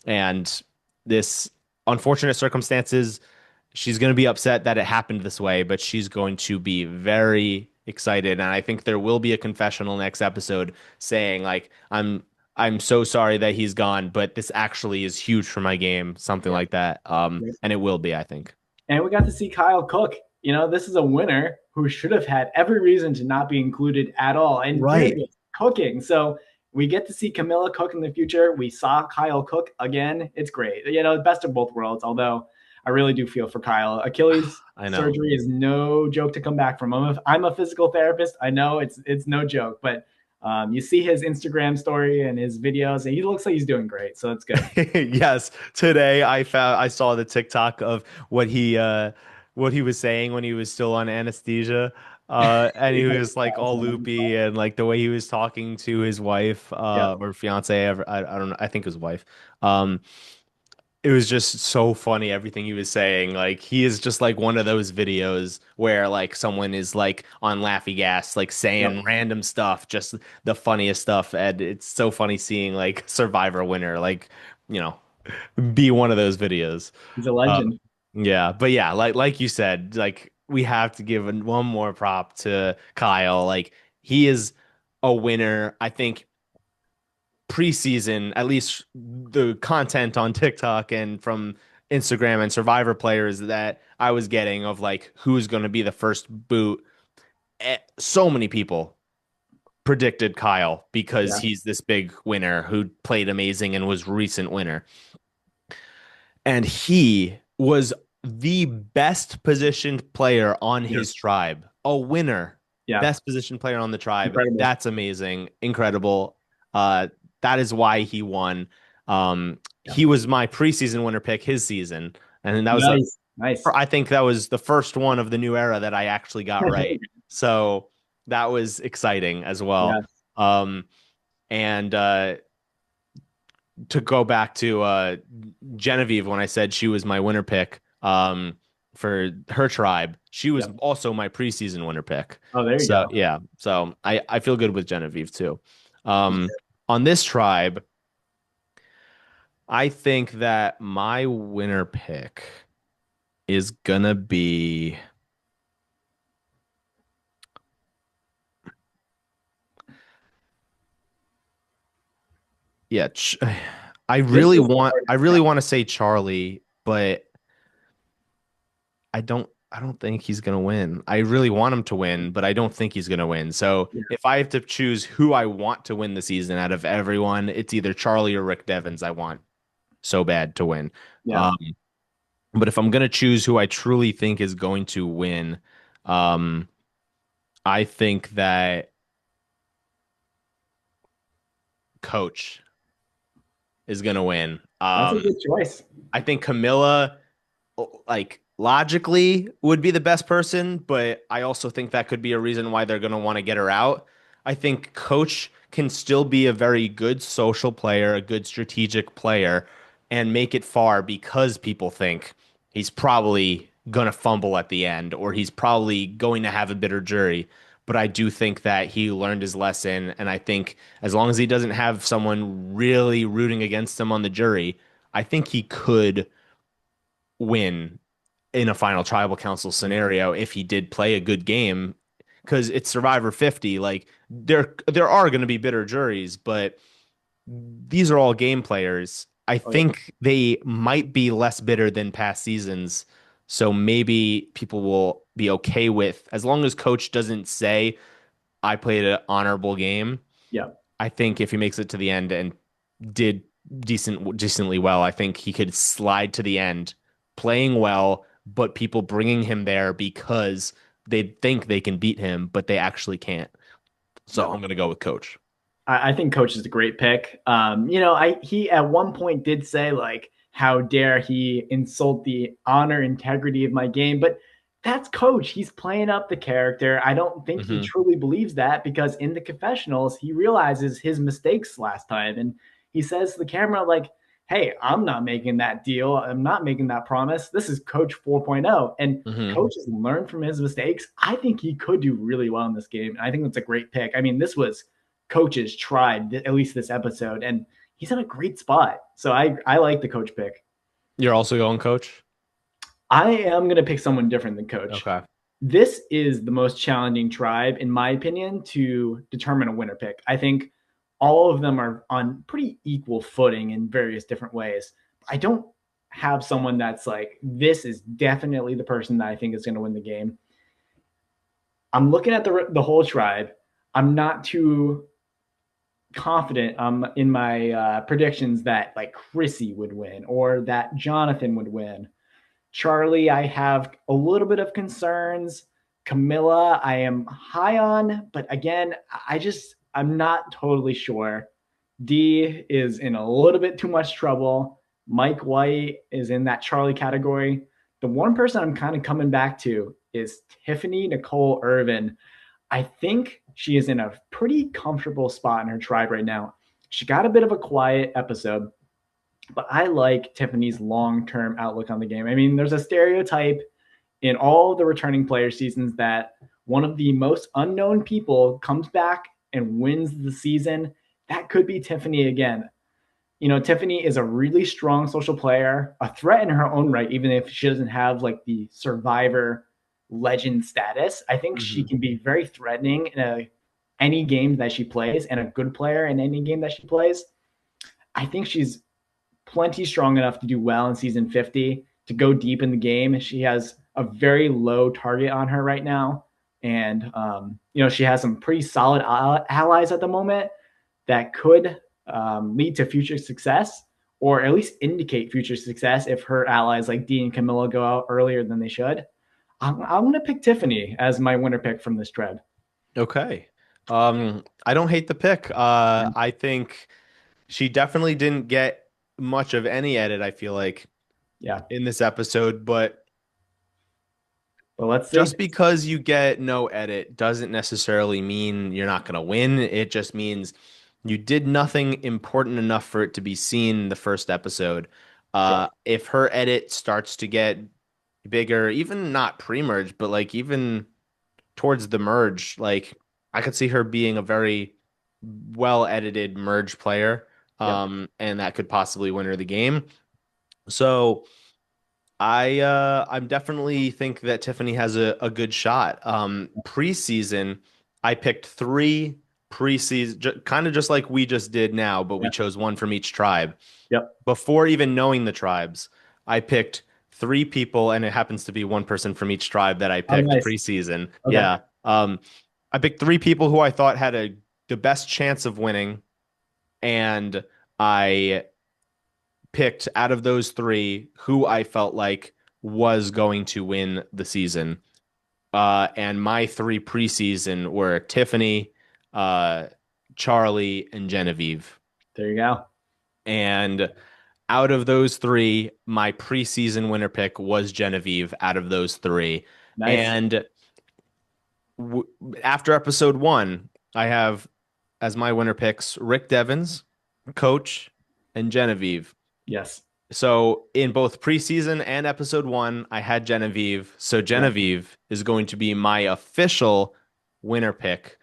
And this unfortunate circumstances, she's going to be upset that it happened this way, but she's going to be very excited. And I think there will be a confessional next episode saying like, I'm so sorry that he's gone, but this actually is huge for my game, something Yeah. like that. And it will be, I think. And we got to see Kyle Cook. This is a winner who should have had every reason to not be included at all. And here Right. he is cooking. So we get to see Camilla Cook in the future. We saw Kyle Cook again. It's great. Best of both worlds. Although I really do feel for Kyle. Achilles I know. surgery is no joke to come back from. I'm a physical therapist. I know it's no joke, but you see his Instagram story and his videos, and he looks like he's doing great. So it's good. Yes, today I saw the TikTok of what he was saying when he was still on anesthesia. And he was like all loopy and like the way he was talking to his wife Yeah, or fiance, I don't know, I think his wife. Um it was just so funny everything he was saying. Like he is just like one of those videos where like someone is like on Laffy Gas, like yep. saying random stuff, just the funniest stuff. And it's so funny seeing like Survivor winner, like, you know, be one of those videos. He's a Um, legend. yeah, but yeah, like you said, like we have to give one more prop to Kyle. Like he is a winner. I think preseason, at least the content on TikTok and from Instagram and Survivor players that I was getting of like who's going to be the first boot. So many people predicted Kyle because Yeah, he's this big winner who played amazing and was recent winner. And he was the best positioned player on yeah, his tribe, a winner, yeah. best positioned player on the tribe. Incredible. That's amazing, incredible. Uh, that is why he won. Yeah. He was my preseason winner pick his season, and that was Nice, nice. I think that was the first one of the new era that I actually got right. So that was exciting as well. Yeah, Um, and to go back to Genevieve when I said she was my winner pick for her tribe, she was yeah. also my preseason winner pick. Oh, there you So go. yeah, so I feel good with Genevieve too. On this tribe, I think that my winner pick is gonna be yeah. This is I really want to say Charlie, but I don't think he's gonna win. I really want him to win, but I don't think he's gonna win. So yeah, if I have to choose who I want to win the season out of everyone, it's either Charlie or Rick Devens. I want so bad to win. yeah. Um, but if I'm gonna choose who I truly think is going to win, um, I think that Coach. is going to win. That's a good choice. I think Camilla, like logically, would be the best person, but I also think that could be a reason why they're going to want to get her out. I think Coach can still be a very good social player, a good strategic player, and make it far because people think he's probably going to fumble at the end or he's probably going to have a bitter jury. But I do think that he learned his lesson. And I think as long as he doesn't have someone really rooting against him on the jury, I think he could win in a final tribal council scenario if he did play a good game because it's Survivor 50. Like there are going to be bitter juries, but these are all game players. I Oh, yeah. think they might be less bitter than past seasons. So maybe people will be okay with as long as coach doesn't say I played an honorable game. Yeah. I think if he makes it to the end and did decently well, I think he could slide to the end playing well, but people bringing him there because they think they can beat him, but they actually can't. So I'm going to go with coach. I think Coach is a great pick. He at one point did say like, "How dare he insult the honor integrity of my game?" But that's Coach. He's playing up the character. I don't think he Mm-hmm. truly believes that because in the confessionals he realizes his mistakes last time, and he says to the camera like, "Hey, I'm not making that deal. I'm not making that promise. This is Coach 4.0." And Mm-hmm. Coach has learned from his mistakes. I think he could do really well in this game. I think that's a great pick. I mean, this was Coaches tried at least this episode, and he's in a great spot. So I like the Coach pick. You're also going coach? I am going to pick someone different than Coach. Okay. This is the most challenging tribe, in my opinion, to determine a winner pick. I think all of them are on pretty equal footing in various different ways. I don't have someone that's like, this is definitely the person that I think is going to win the game. I'm looking at the whole tribe. I'm not too confident in my predictions that like Chrissy would win or that Jonathan would win. Charlie, I have a little bit of concerns. Camilla, I am high on, but again, I'm not totally sure. D is in a little bit too much trouble. Mike White is in that Charlie category. The one person I'm kind of coming back to is Tiffany Nicole Irvin. I think she is in a pretty comfortable spot in her tribe right now. She got a bit of a quiet episode, but I like Tiffany's long term outlook on the game. I mean, there's a stereotype in all the returning player seasons that one of the most unknown people comes back and wins the season. That could be Tiffany again. Tiffany is a really strong social player, a threat in her own right, even if she doesn't have like the survivor legend status. I think she Mm-hmm. can be very threatening in any game that she plays and a good player in any game that she plays. I think she's plenty strong enough to do well in season 50 to go deep in the game. She has a very low target on her right now. And, she has some pretty solid allies at the moment that could lead to future success or at least indicate future success if her allies like Dee and Camilla go out earlier than they should. I'm going to pick Tiffany as my winner pick from this thread. Okay. I don't hate the pick. I think she definitely didn't get much of any edit, I feel like, Yeah. in this episode, but Well, let's see. just because you get no edit doesn't necessarily mean you're not going to win. It just means you did nothing important enough for it to be seen in the first episode. Sure. If her edit starts to get bigger, even not pre-merge, but like even towards the merge, like I could see her being a very well edited merge player. Yep. And that could possibly win her the game. So I'm definitely think that Tiffany has a good shot. Preseason, I picked three preseason, kind of just like we just did now, but we Yeah. chose one from each tribe. Yep. Before even knowing the tribes, I picked three people, and it happens to be one person from each tribe that I Oh, picked nice. preseason. Okay. Yeah. I picked three people who I thought had the best chance of winning, and I picked out of those three who I felt like was going to win the season. And my three preseason were Tiffany, uh, Charlie, and Genevieve. There you go. And out of those three, my preseason winner pick was Genevieve out of those three. Nice. And w after episode one, I have as my winner picks Rick Devens, Coach, and Genevieve. Yes. So in both preseason and episode one, I had Genevieve. So Yeah. Genevieve is going to be my official winner pick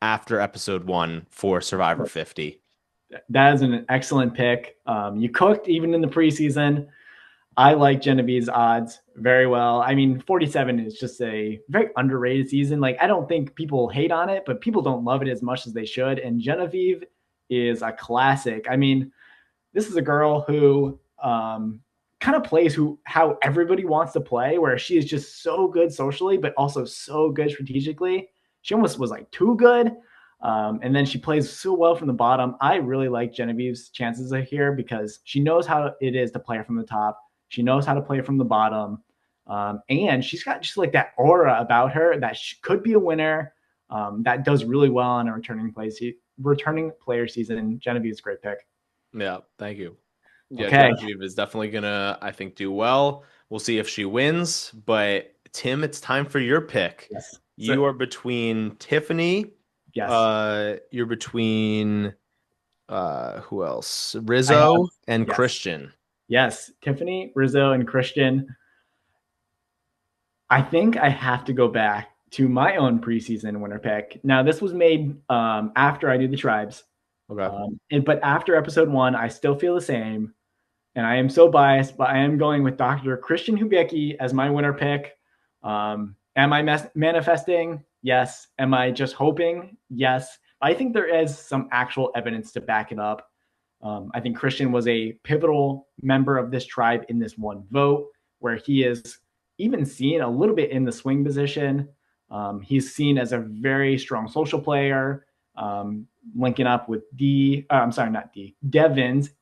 after episode one for Survivor 50. That is an excellent pick. You cooked even in the preseason. I like Genevieve's odds very well. I mean, 47 is just a very underrated season. Like, I don't think people hate on it, but people don't love it as much as they should. And Genevieve is a classic. I mean, this is a girl who kind of plays how everybody wants to play, where she is just so good socially, but also so good strategically. She almost was like too good. And then she plays so well from the bottom. I really like Genevieve's chances here because she knows how it is to play from the top. She knows how to play from the bottom. And she's got just like that aura about her that she could be a winner. That does really well on a returning player season. Genevieve's a great pick. Yeah, thank you. Yeah, Okay. Genevieve is definitely gonna, I think, do well. We'll see if she wins. But Tim, it's time for your pick. Yes. You are between Tiffany. Yes. You're between who else? Rizzo and yes. Christian. Yes, Tiffany, Rizzo, and Christian. I think I have to go back to my own preseason winner pick. Now, this was made after I did the tribes. Okay. But after episode one, I still feel the same. And I am so biased, but I am going with Dr. Christian Hubecki as my winner pick. Am I manifesting? Yes. Am I just hoping? Yes. I think there is some actual evidence to back it up. I think Christian was a pivotal member of this tribe in this one vote, where he is even seen a little bit in the swing position. He's seen as a very strong social player, linking up with Devins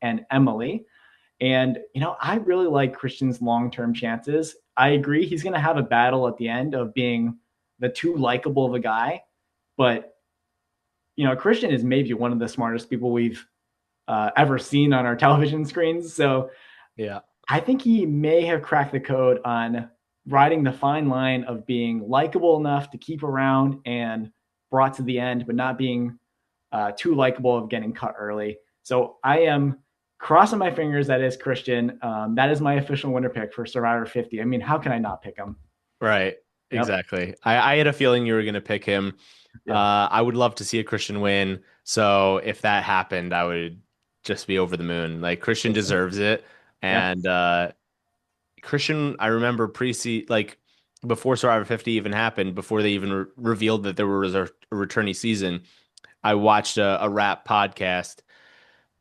and Emily. And, I really like Christian's long-term chances. I agree he's going to have a battle at the end of being the too likable of a guy. But, Christian is maybe one of the smartest people we've ever seen on our television screens. So yeah, I think he may have cracked the code on riding the fine line of being likable enough to keep around and brought to the end, but not being too likable of getting cut early. So I am crossing my fingers that is Christian. That is my official winner pick for Survivor 50. I mean, how can I not pick him? right. Yep. Exactly. I had a feeling you were going to pick him. Yep. I would love to see a Christian win. So if that happened, I would just be over the moon. Like Christian deserves it. And Christian, I remember like before Survivor 50 even happened, before they even revealed that there was a returnee season, I watched a rap podcast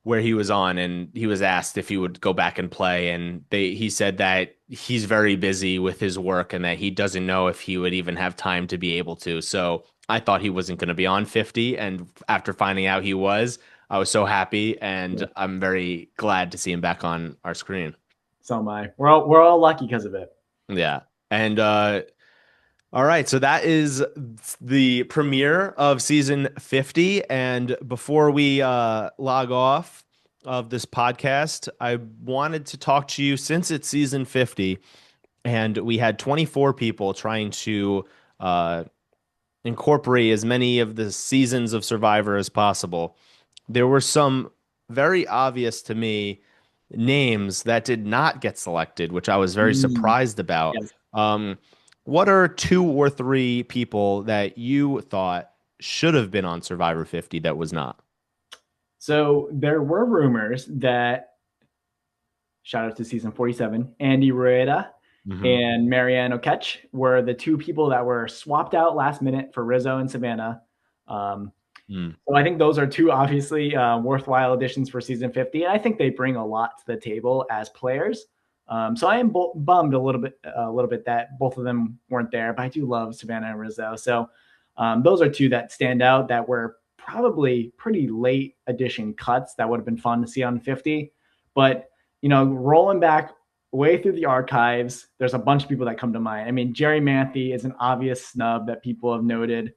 where he was on and he was asked if he would go back and play, and he said that he's very busy with his work and that he doesn't know if he would even have time to be able to. So I thought he wasn't going to be on 50, and after finding out he was, I was so happy, and I'm very glad to see him back on our screen. So am I. We're all lucky because of it. Yeah. And all right, so that is the premiere of season 50. And before we log off of this podcast, I wanted to talk to you since it's season 50 and we had 24 people trying to incorporate as many of the seasons of Survivor as possible. There were some very obvious to me names that did not get selected, which I was very surprised about. Yes. What are 2 or 3 people that you thought should have been on Survivor 50 that was not? So there were rumors that, shout out to season 47, Andy Rueda and Marianne Oketch were the 2 people that were swapped out last minute for Rizzo and Savannah. So I think those are 2 obviously worthwhile additions for season 50. And I think they bring a lot to the table as players. So I am bummed a little bit that both of them weren't there, but I do love Savannah and Rizzo. So those are 2 that stand out that were probably pretty late addition cuts that would have been fun to see on 50. But, rolling back way through the archives, there's a bunch of people that come to mind. I mean, Jerry Manthe is an obvious snub that people have noted.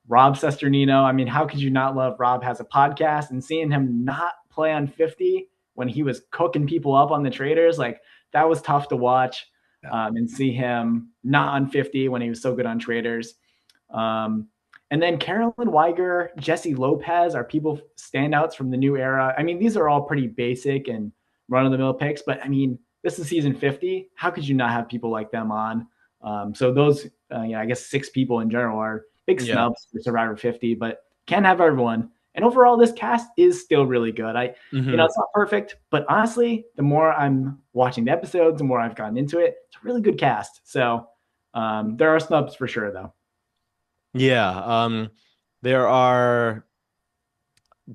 Rob Sesternino, I mean, how could you not love Rob? Has a podcast, and seeing him not play on 50 when he was cooking people up on the traders. Like that was tough to watch, and see him not on 50 when he was so good on traders. And then Carolyn Weiger, Jesse Lopez are people standouts from the new era. I mean, these are all pretty basic and run of the mill picks, but I mean, this is season 50. How could you not have people like them on? So those, I guess 6 people in general are big snubs for Survivor 50, but can't have everyone. And overall, this cast is still really good. It's not perfect, but honestly, the more I'm watching the episodes, the more I've gotten into it. It's a really good cast. So there are snubs for sure, though. Yeah. There are.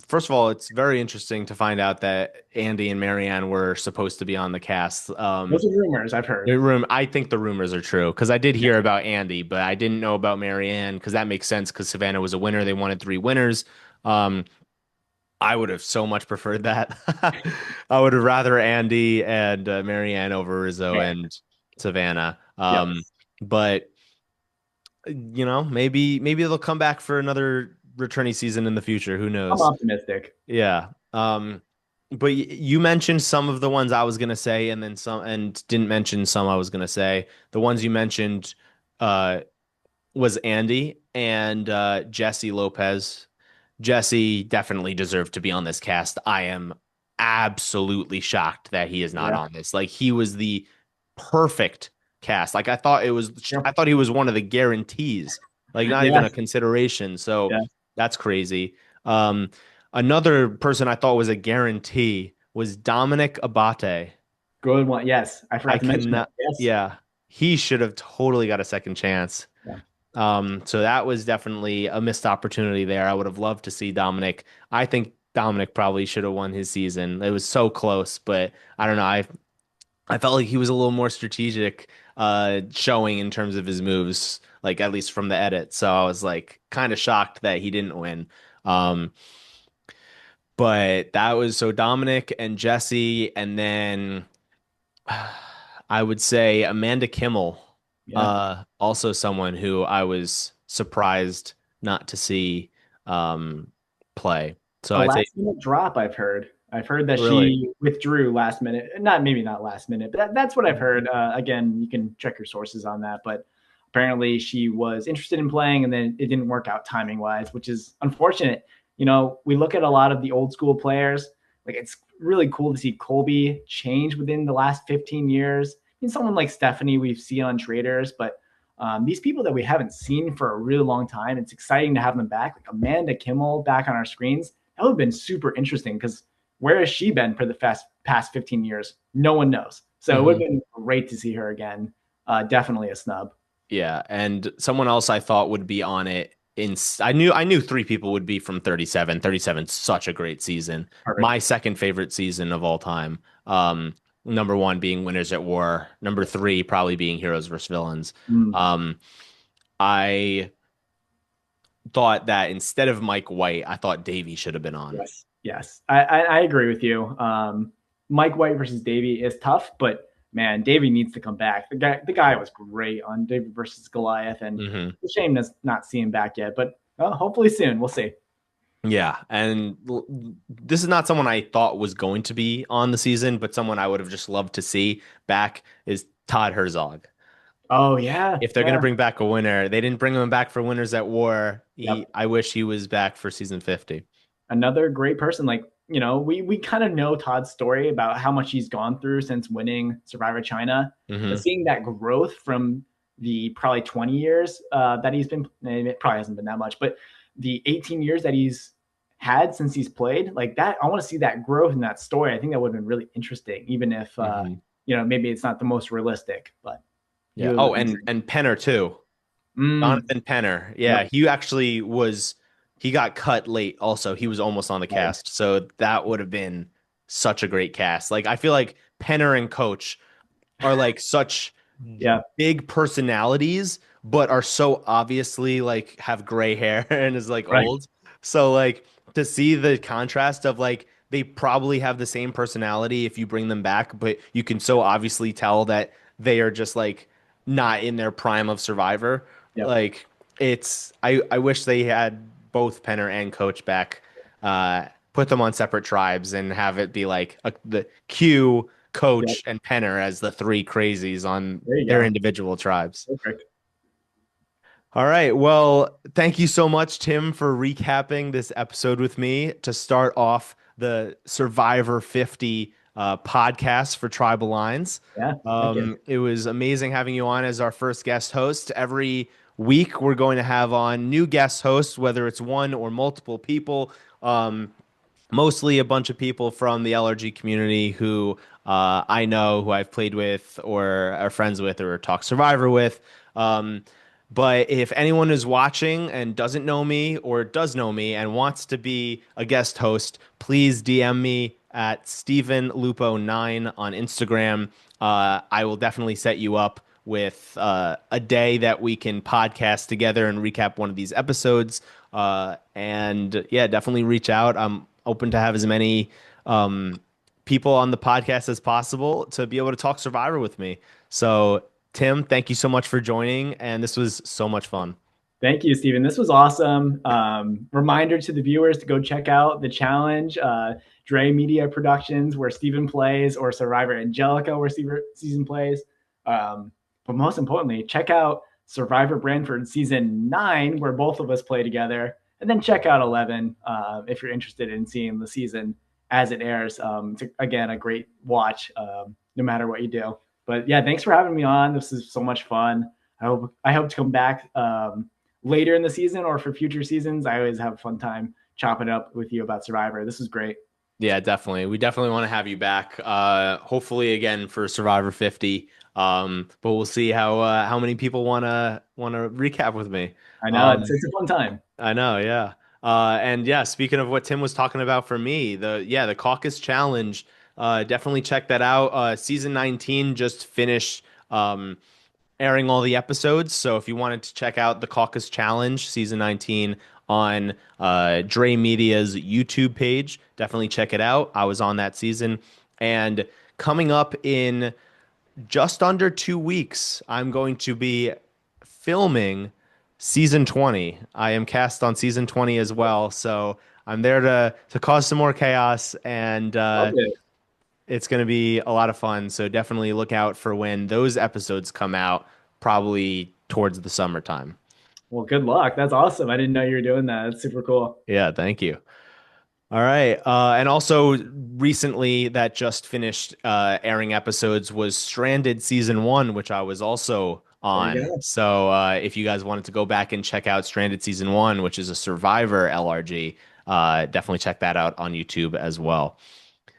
First of all, it's very interesting to find out that Andy and Marianne were supposed to be on the cast. Those are rumors I've heard. I think the rumors are true because I did hear about Andy, but I didn't know about Marianne because that makes sense because Savannah was a winner. They wanted 3 winners. I would have so much preferred that. I would have rather Andy and Marianne over Rizzo and Savannah. But maybe they'll come back for another returning season in the future. Who knows? I'm optimistic. Yeah. But you mentioned some of the ones I was gonna say, and then some, and didn't mention some I was gonna say. The ones you mentioned was Andy and Jesse Lopez. Jesse definitely deserved to be on this cast. I am absolutely shocked that he is not on this. Like he was the perfect cast. Like I thought he was one of the guarantees, like not even a consideration. So that's crazy. Another person I thought was a guarantee was Dominic Abate. Good one. Yes. I forgot to mention that. Yes. Yeah. He should have totally got a second chance. So that was definitely a missed opportunity there. I would have loved to see Dominic. I think Dominic probably should have won his season. It was so close, but I don't know. I felt like he was a little more strategic showing in terms of his moves, like at least from the edit. So I was like kind of shocked that he didn't win. But that was so Dominic and Jesse, and then I would say Amanda Kimmel. Also someone who I was surprised not to see play. So a last minute drop. I've heard that she withdrew last minute. Maybe not last minute, but that's what I've heard. Again, you can check your sources on that, but apparently she was interested in playing and then it didn't work out timing wise, which is unfortunate. We look at a lot of the old school players. Like it's really cool to see Colby change within the last 15 years. Someone like Stephanie we've seen on traders, but these people that we haven't seen for a really long time, it's exciting to have them back. Like Amanda Kimmel back on our screens. That would have been super interesting because where has she been for the past 15 years? No one knows. So it would have been great to see her again. Definitely a snub. Yeah, and someone else I thought would be on it. I knew 3 people would be from 37. 37, such a great season. Perfect. My second favorite season of all time. Number 1 being Winners at War. Number 3 probably being Heroes vs. Villains. I thought that instead of Mike White, I thought Davey should have been on. Yes. I agree with you. Mike White versus Davey is tough, but man, Davey needs to come back. The guy was great on Davey versus Goliath, and it's a shame to not see him back yet, but hopefully soon. We'll see. Yeah, and this is not someone I thought was going to be on the season, but someone I would have just loved to see back is Todd Herzog. Oh, yeah. If they're going to bring back a winner, they didn't bring him back for Winners at War. I wish he was back for season 50. Another great person. Like, we kind of know Todd's story about how much he's gone through since winning Survivor China. But seeing that growth from the probably 20 years that he's been, it probably hasn't been that much, but the 18 years that he's had since he's played, like that, I want to see that growth in that story. I think that would have been really interesting, even if, maybe it's not the most realistic, but. Yeah. Oh, and Penner too. Jonathan Penner. Yeah. He actually he got cut late also. He was almost on the cast. So that would have been such a great cast. Like, I feel like Penner and Coach are like such big personalities, but are so obviously like have gray hair and is like old. So like to see the contrast of like, they probably have the same personality if you bring them back, but you can so obviously tell that they are just like not in their prime of Survivor. Like I wish they had both Penner and Coach back, put them on separate tribes and have it be like the Q, Yep. Coach, and Penner as the three crazies on There you their go. individual tribes. Perfect. All right. Well, thank you so much, Tim, for recapping this episode with me to start off the Survivor 50 podcast for Tribal Lines. Yeah. Thank you. It was amazing having you on as our first guest host. Every week, we're going to have on new guest hosts, whether it's one or multiple people. Mostly a bunch of people from the LRG community who I know, who I've played with or are friends with or talk Survivor with. But if anyone is watching and doesn't know me or does know me and wants to be a guest host, please DM me at Steven Lupo9 on Instagram. I will definitely set you up with a day that we can podcast together and recap one of these episodes. And yeah, definitely reach out. I'm open to have as many people on the podcast as possible to be able to talk Survivor with me. So Tim, thank you so much for joining, and this was so much fun. Thank you, Stephen. This was awesome. Reminder to the viewers to go check out the challenge, Dre Media Productions, where Stephen plays, or Survivor Angelica, where Stephen plays. But most importantly, check out Survivor Brantford Season 9, where both of us play together. And then check out 11 if you're interested in seeing the season as it airs. It's, again, a great watch no matter what you do. But yeah, thanks for having me on. This is so much fun. I hope to come back later in the season or for future seasons. I always have a fun time chopping up with you about Survivor. This is great. Yeah, definitely. We definitely want to have you back. Hopefully again for Survivor 50. But we'll see how many people wanna recap with me. I know it's a fun time. I know, yeah. And yeah, speaking of what Tim was talking about for me, the Caucus Challenge, definitely check that out. Season 19 just finished airing all the episodes. So if you wanted to check out the Caucus Challenge season 19 on Dre Media's YouTube page, definitely check it out. I was on that season. And coming up in just under 2 weeks, I'm going to be filming season 20. I am cast on season 20 as well. So I'm there to cause some more chaos, and Love it. it's going to be a lot of fun. So definitely look out for when those episodes come out, probably towards the summertime. Well, good luck. That's awesome. I didn't know you were doing that. That's super cool. Yeah, thank you. All right. And also recently that just finished airing episodes was Stranded season 1, which I was also There you on. go. So if you guys wanted to go back and check out Stranded season 1, which is a Survivor LRG, definitely check that out on YouTube as well.